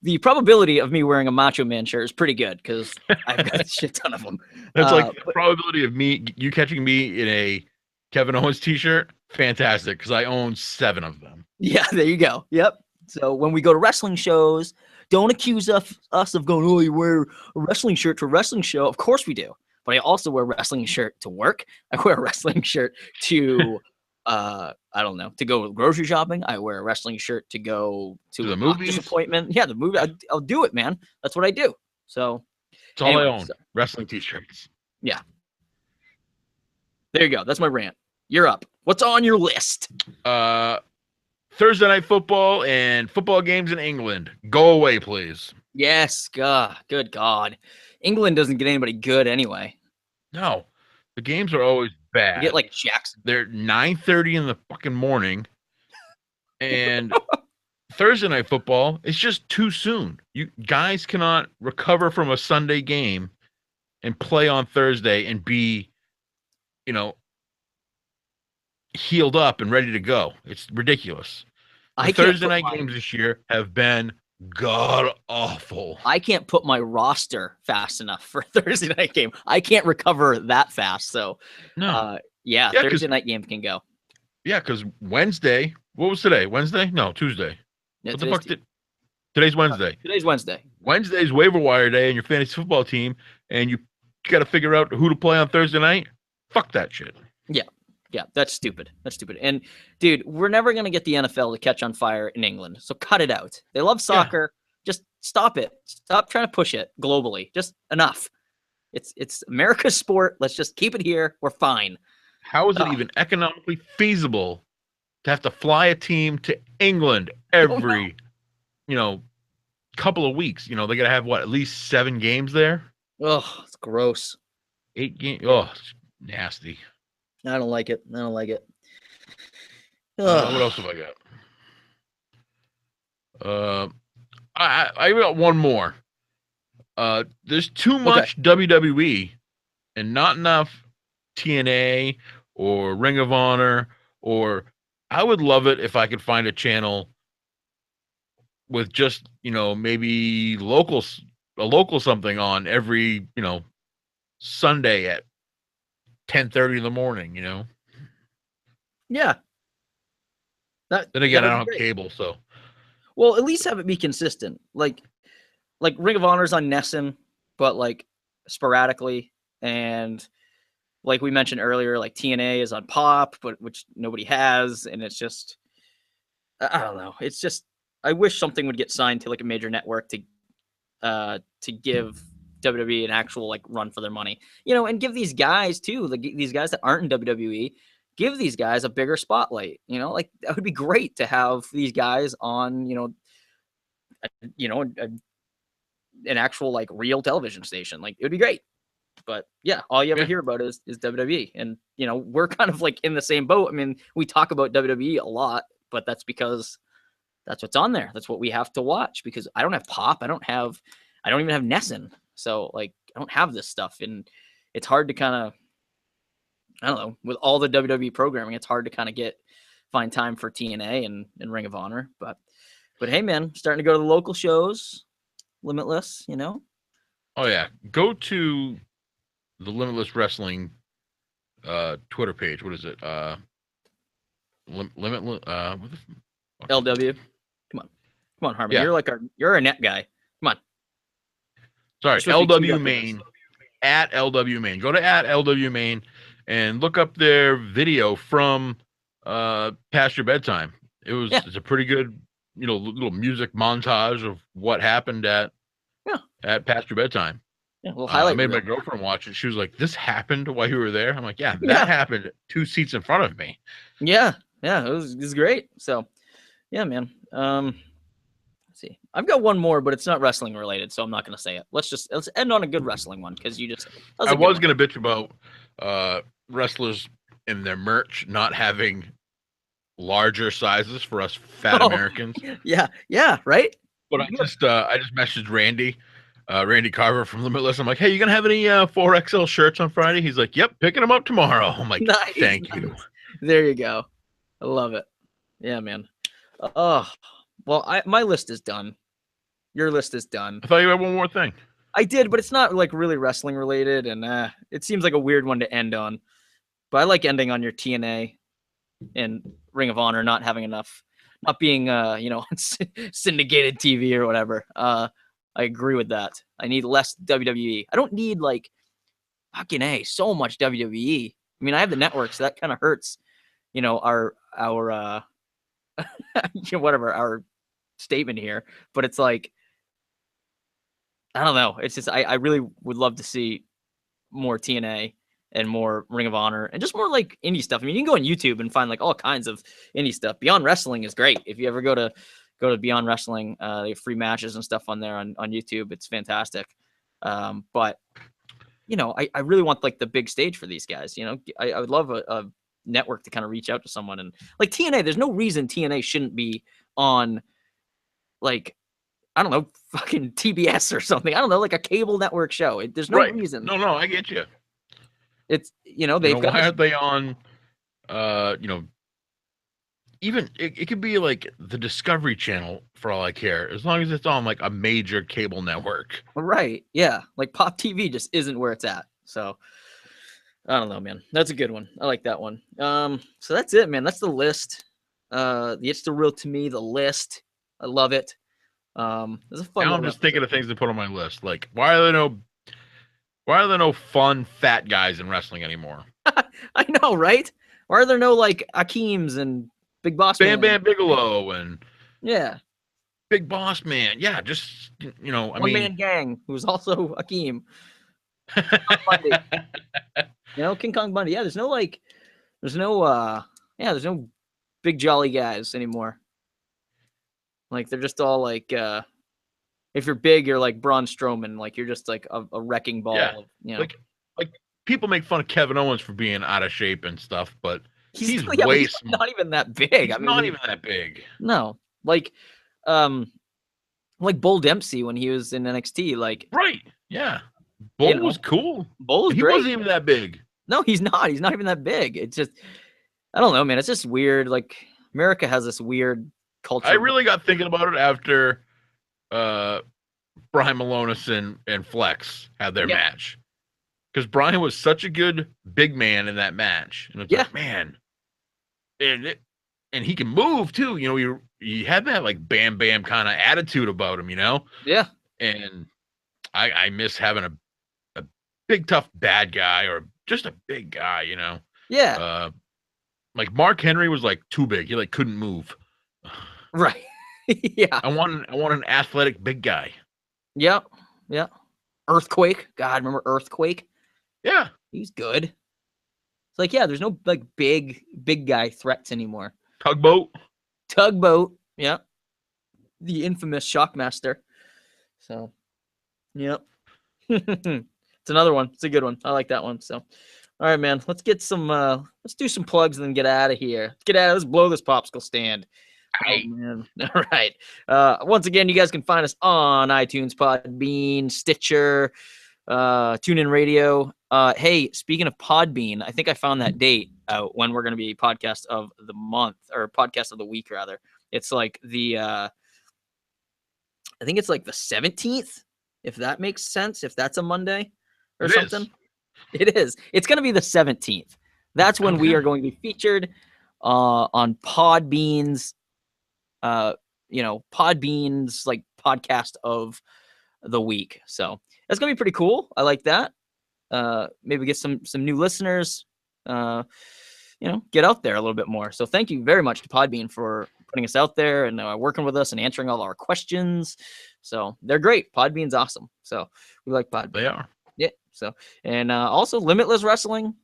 The probability of me wearing a Macho Man shirt is pretty good because I've got a shit ton of them. That's like the probability of you catching me in a Kevin Owens t-shirt. Fantastic, because I own 7 of them. Yeah, there you go. Yep. So when we go to wrestling shows, don't accuse us of going, "Oh, you wear a wrestling shirt to a wrestling show." Of course we do. But I also wear a wrestling shirt to work. I wear a wrestling shirt to, I don't know, to go grocery shopping. I wear a wrestling shirt to go to the a movies appointment. Yeah, the movie. I'll do it, man. That's what I do. So it's all I own. Wrestling t-shirts. Yeah. There you go. That's my rant. You're up. What's on your list? Thursday night football and football games in England. Go away, please. Yes. Good God. England doesn't get anybody good anyway. No. The games are always bad. You get like Jackson. They're 9:30 in the fucking morning. And Thursday night football, it's just too soon. You guys cannot recover from a Sunday game and play on Thursday and be, you know, healed up and ready to go. It's ridiculous. The Thursday night games this year have been god awful. I can't put my roster fast enough for a Thursday night game. I can't recover that fast. So, no. Thursday night games can go. Yeah, because Wednesday, what was today? Wednesday? No, Tuesday. Yeah, what the fuck today's Wednesday. Today's Wednesday. Wednesday's waiver wire day in your fantasy football team, and you got to figure out who to play on Thursday night. Fuck that shit. Yeah, that's stupid. And dude, we're never going to get the NFL to catch on fire in England. So cut it out. They love soccer. Yeah. Just stop it. Stop trying to push it globally. Just enough. It's America's sport. Let's just keep it here. We're fine. How is it even economically feasible to have to fly a team to England every, couple of weeks? They got to have at least 7 games there? Oh, it's gross. 8 games. Oh, it's nasty. I don't like it. What else have I got? I got one more. There's too much WWE and not enough TNA or Ring of Honor, or I would love it if I could find a channel with just, maybe a local something on every, Sunday at 10:30 in the morning, Yeah. Then again, I don't have cable, so. Well, at least have it be consistent. Like Ring of Honor's on Nessun, but like sporadically, and like we mentioned earlier, like TNA is on Pop, but which nobody has, and it's just, I don't know. It's just, I wish something would get signed to like a major network to give WWE an actual like run for their money, and give these guys too, these guys that aren't in WWE, give these guys a bigger spotlight. Like that would be great to have these guys on, an actual like real television station. Like it would be great. But yeah, all you ever hear about is WWE, and we're kind of like in the same boat. I mean, we talk about WWE a lot, but that's because that's what's on there. That's what we have to watch because I don't have Pop. I don't even have Nessun. So like I don't have this stuff, and it's hard to kind of, I don't know, with all the WWE programming, it's hard to kind of find time for TNA and Ring of Honor. But hey, man, starting to go to the local shows, Limitless. Oh yeah, go to the Limitless Wrestling Twitter page. What is it? Limitless. LW. Come on, Harmon. Yeah. You're a net guy. Come on. Sorry, LW Main. At LW Main. Go to at LW Main and look up their video from Past Your Bedtime. It's a pretty good, little music montage of what happened at Past Your Bedtime. Yeah, we'll highlight. I made my girlfriend watch it. She was like, "This happened while you were there." I'm like, "Yeah, that happened 2 seats in front of me." Yeah, it was great. So, yeah, man. Let's see. I've got one more, but it's not wrestling related, so I'm not going to say it. Let's end on a good wrestling one because I was going to bitch about wrestlers and their merch not having larger sizes for us fat Americans. Yeah, right. But I just messaged Randy Carver from Limitless. I'm like, "Hey, you gonna have any 4XL shirts on Friday?" He's like, "Yep, picking them up tomorrow." I'm like, nice, "Thank you." There you go. I love it. Yeah, man. Oh, well, my list is done. Your list is done. I thought you had one more thing. I did, but it's not like really wrestling related, and it seems like a weird one to end on. But I like ending on your TNA and Ring of Honor not having enough, not being syndicated TV or whatever. I agree with that. I need less WWE. I don't need like fucking so much WWE. I mean, I have the network, so that kind of hurts. Our whatever our statement here, but it's like I don't know. It's just I really would love to see more TNA and more Ring of Honor and just more like indie stuff. I mean, you can go on YouTube and find like all kinds of indie stuff. Beyond Wrestling is great. If you ever go to Beyond Wrestling, they have free matches and stuff on there on YouTube. It's fantastic. But I really want like the big stage for these guys. I would love a network to kind of reach out to someone, and like TNA, there's no reason TNA shouldn't be on like, I don't know, fucking TBS or something. I don't know, like a cable network show. There's no reason. No, I get you. It's they've got. Why aren't they on? Even it could be like the Discovery Channel for all I care, as long as it's on like a major cable network. Right? Yeah, like Pop TV just isn't where it's at. So I don't know, man. That's a good one. I like that one. So that's it, man. That's the list. It's the real to me, the list. I love it. It's a fun. Now I'm just thinking of things to put on my list. Like, why are there no fun fat guys in wrestling anymore? I know, right? Why are there no like Akeems and Big Boss Bam Bigelow and Big Boss Man? Yeah, just One Man Gang, who's also Akeem. King Kong Bundy. Yeah, there's no big jolly guys anymore. Like they're just all like if you're big, you're like Braun Strowman, like you're just like a wrecking ball. Yeah. Like people make fun of Kevin Owens for being out of shape and stuff, but he's not even that big. Not even that big. No. Like Bull Dempsey when he was in NXT, like right. Yeah. Bull was cool. Bull was great. He wasn't even that big. No, he's not. He's not even that big. It's just I don't know, man. It's just weird. Like America has this weird culture. I really got thinking about it after Brian Malonis and Flex had their match. Because Brian was such a good big man in that match. And it's like, man. And he can move too. He had that like bam bam kind of attitude about him, Yeah. And I miss having a big tough bad guy or just a big guy, Yeah. Like Mark Henry was like too big. He like couldn't move. Right. Yeah. I want an athletic big guy. Yep. Yeah. Earthquake. God, remember Earthquake? Yeah. He's good. It's like, yeah, there's no like big guy threats anymore. Tugboat. Tugboat. Yeah. The infamous Shockmaster. So, yep. It's another one. It's a good one. I like that one. So, all right, man. Let's get some. Let's do some plugs and then get out of here. Let's get out. Let's blow this popsicle stand. Oh Hey. man. All right. Once again, you guys can find us on iTunes, Podbean, Stitcher, TuneIn Radio. Hey, speaking of Podbean, I think I found that date out when we're going to be podcast of the month or podcast of the week rather. It's like the I think it's like the 17th, if that makes sense, if that's a Monday or It something. is. It is. It's going to be the 17th. That's when we Okay. are going to be featured on Podbean's Podbean's like podcast of the week. So that's gonna be pretty cool. I like that. Maybe get some new listeners. Get out there a little bit more. So thank you very much to Podbean for putting us out there and working with us and answering all our questions. So they're great. Podbean's awesome. So we like Podbean. They are. Yeah. So and also Limitless Wrestling.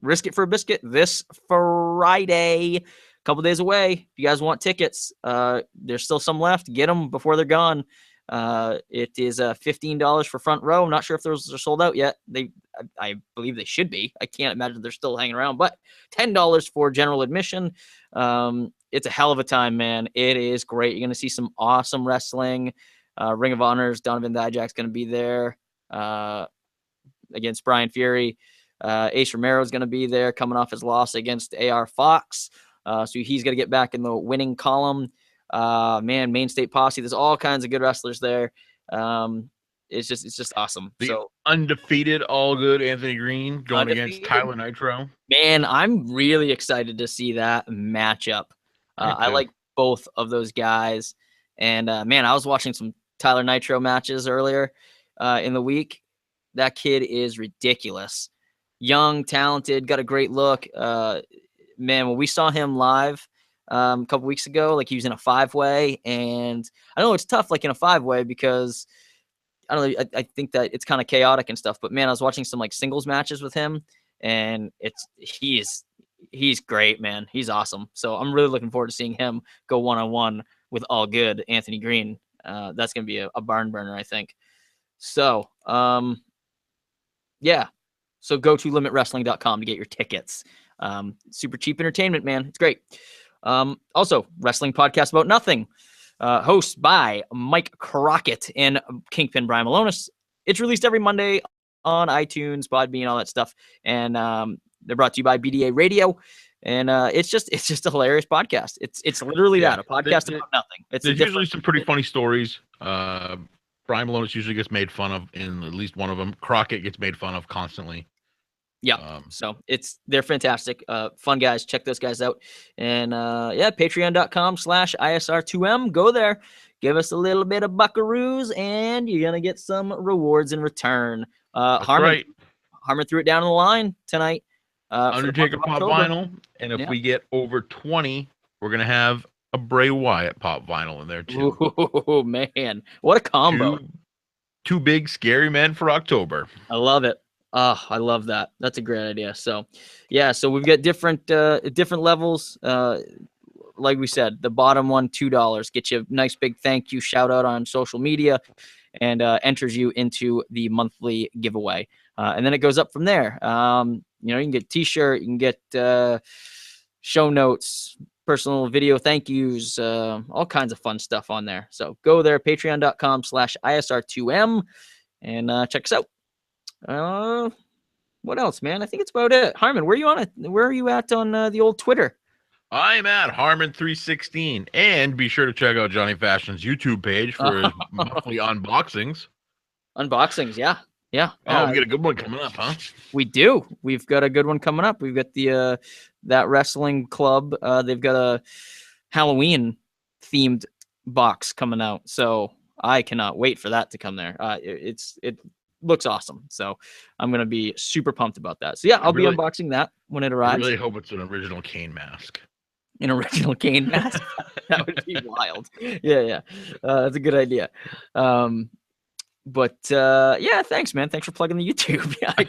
Risk It for a Biscuit this Friday. A couple days away. If you guys want tickets, there's still some left. Get them before they're gone. It is $15 for front row. I'm not sure if those are sold out yet. I believe they should be. I can't imagine they're still hanging around. But $10 for general admission. It's a hell of a time, man. It is great. You're going to see some awesome wrestling. Ring of Honor's Donovan Dijak's going to be there against Brian Fury. Ace Romero is going to be there coming off his loss against AR Fox. So he's going to get back in the winning column. Main State Posse. There's all kinds of good wrestlers there. It's just awesome. The undefeated, all good Anthony Green going against Tyler Nitro. Man, I'm really excited to see that matchup. I like both of those guys. And man, I was watching some Tyler Nitro matches earlier in the week. That kid is ridiculous. Young, talented, got a great look. Man, when we saw him live a couple weeks ago, like he was in a 5-way, and I know it's tough, like in a 5-way, because I don't know. I think that it's kind of chaotic and stuff. But man, I was watching some like singles matches with him, and he's great, man. He's awesome. So I'm really looking forward to seeing him go 1-on-1 with all good Anthony Green. That's gonna be a barn burner, I think. So yeah. So go to limitwrestling.com to get your tickets. Super cheap entertainment, man. It's great. Also, Wrestling Podcast About Nothing, hosted by Mike Crockett and Kingpin Brian Malonis. It's released every Monday on iTunes, Podbean, all that stuff. And they're brought to you by BDA Radio. And it's just a hilarious podcast. It's literally a podcast about nothing. There's usually some pretty funny stories. Brian Malonis usually gets made fun of in at least one of them. Crockett gets made fun of constantly. Yeah. So they're fantastic. Fun guys. Check those guys out. And patreon.com/ISR2M. Go there. Give us a little bit of buckaroos and you're going to get some rewards in return. Harmon threw it down the line tonight. Undertaker Pop Vinyl. And if we get over 20, we're going to have a Bray Wyatt Pop Vinyl in there too. Oh man, what a combo. Two big scary men for October. I love it. Oh, I love that. That's a great idea. So yeah, so we've got different levels. Like we said, the bottom one, $2, get you a nice big thank you shout out on social media and enters you into the monthly giveaway. And then it goes up from there. You can get t-shirt, you can get show notes, personal video thank yous, all kinds of fun stuff on there. So go there, patreon.com/ISR2M and check us out. What else, man? I think it's about it. Harmon, where are you at on the old Twitter? I'm at Harmon316, and be sure to check out Johnny Fashion's YouTube page for his monthly unboxings. Yeah. Oh, we got a good one coming up, huh? We do. We've got a good one coming up. We've got the that wrestling club. They've got a Halloween themed box coming out, so I cannot wait for that to come there. It looks awesome, so I'm gonna be super pumped about that. So yeah, I'll be unboxing that when it arrives. I really hope it's an original Kane mask. An original Kane mask. That would be wild. Yeah. That's a good idea. But yeah, thanks, man. Thanks for plugging the YouTube. Yeah, I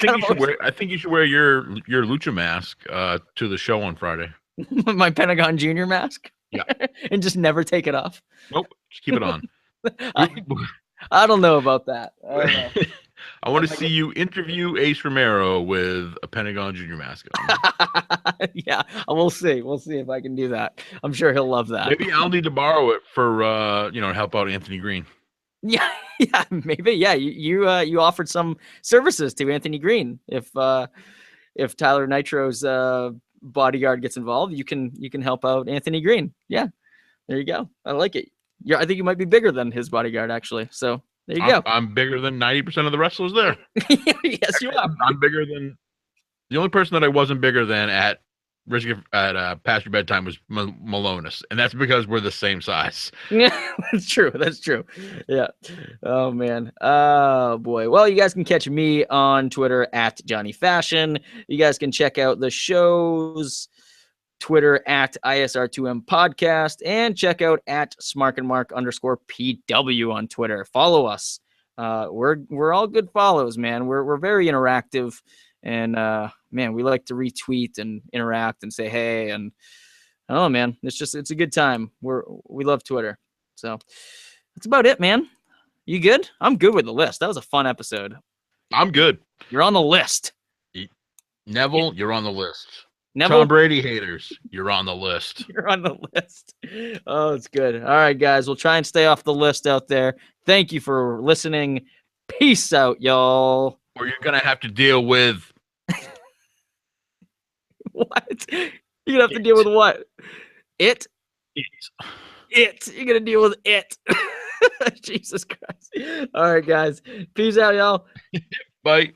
think you should wear your lucha mask to the show on Friday. my Pentagon Junior mask. Yeah. And just never take it off. Nope. Just keep it on. I don't know about that. I don't know. I want to see you interview Ace Romero with a Pentagon Junior mask on. Yeah, we'll see. We'll see if I can do that. I'm sure he'll love that. Maybe I'll need to borrow it for help out Anthony Green. Yeah, maybe. Yeah, you offered some services to Anthony Green. If Tyler Nitro's bodyguard gets involved, you can help out Anthony Green. Yeah, there you go. I like it. Yeah, I think you might be bigger than his bodyguard actually. So there you go. I'm bigger than 90% of the wrestlers there. Yes, you are. I'm bigger than the only person that I wasn't bigger than at past your bedtime was Malonis, and that's because we're the same size. Yeah, that's true. Yeah. Oh man. Oh boy. Well, you guys can catch me on Twitter at Johnny Fashion. You guys can check out the show's Twitter at ISR2M podcast, and check out at @SmarkandMark_PW on Twitter. Follow us. We're all good follows, man. We're very interactive. And man, we like to retweet and interact and say hey, and oh man, it's a good time. We love Twitter. So that's about it, man. You good? I'm good with the list. That was a fun episode. I'm good. You're on the list. Neville, you're on the list. Neville? Tom Brady haters, you're on the list. You're on the list. Oh, it's good. All right, guys, we'll try and stay off the list out there. Thank you for listening. Peace out, y'all. Or you're gonna have to deal with what? You're gonna have to deal with what? It. You're gonna deal with it. Jesus Christ. All right, guys. Peace out, y'all. Bye.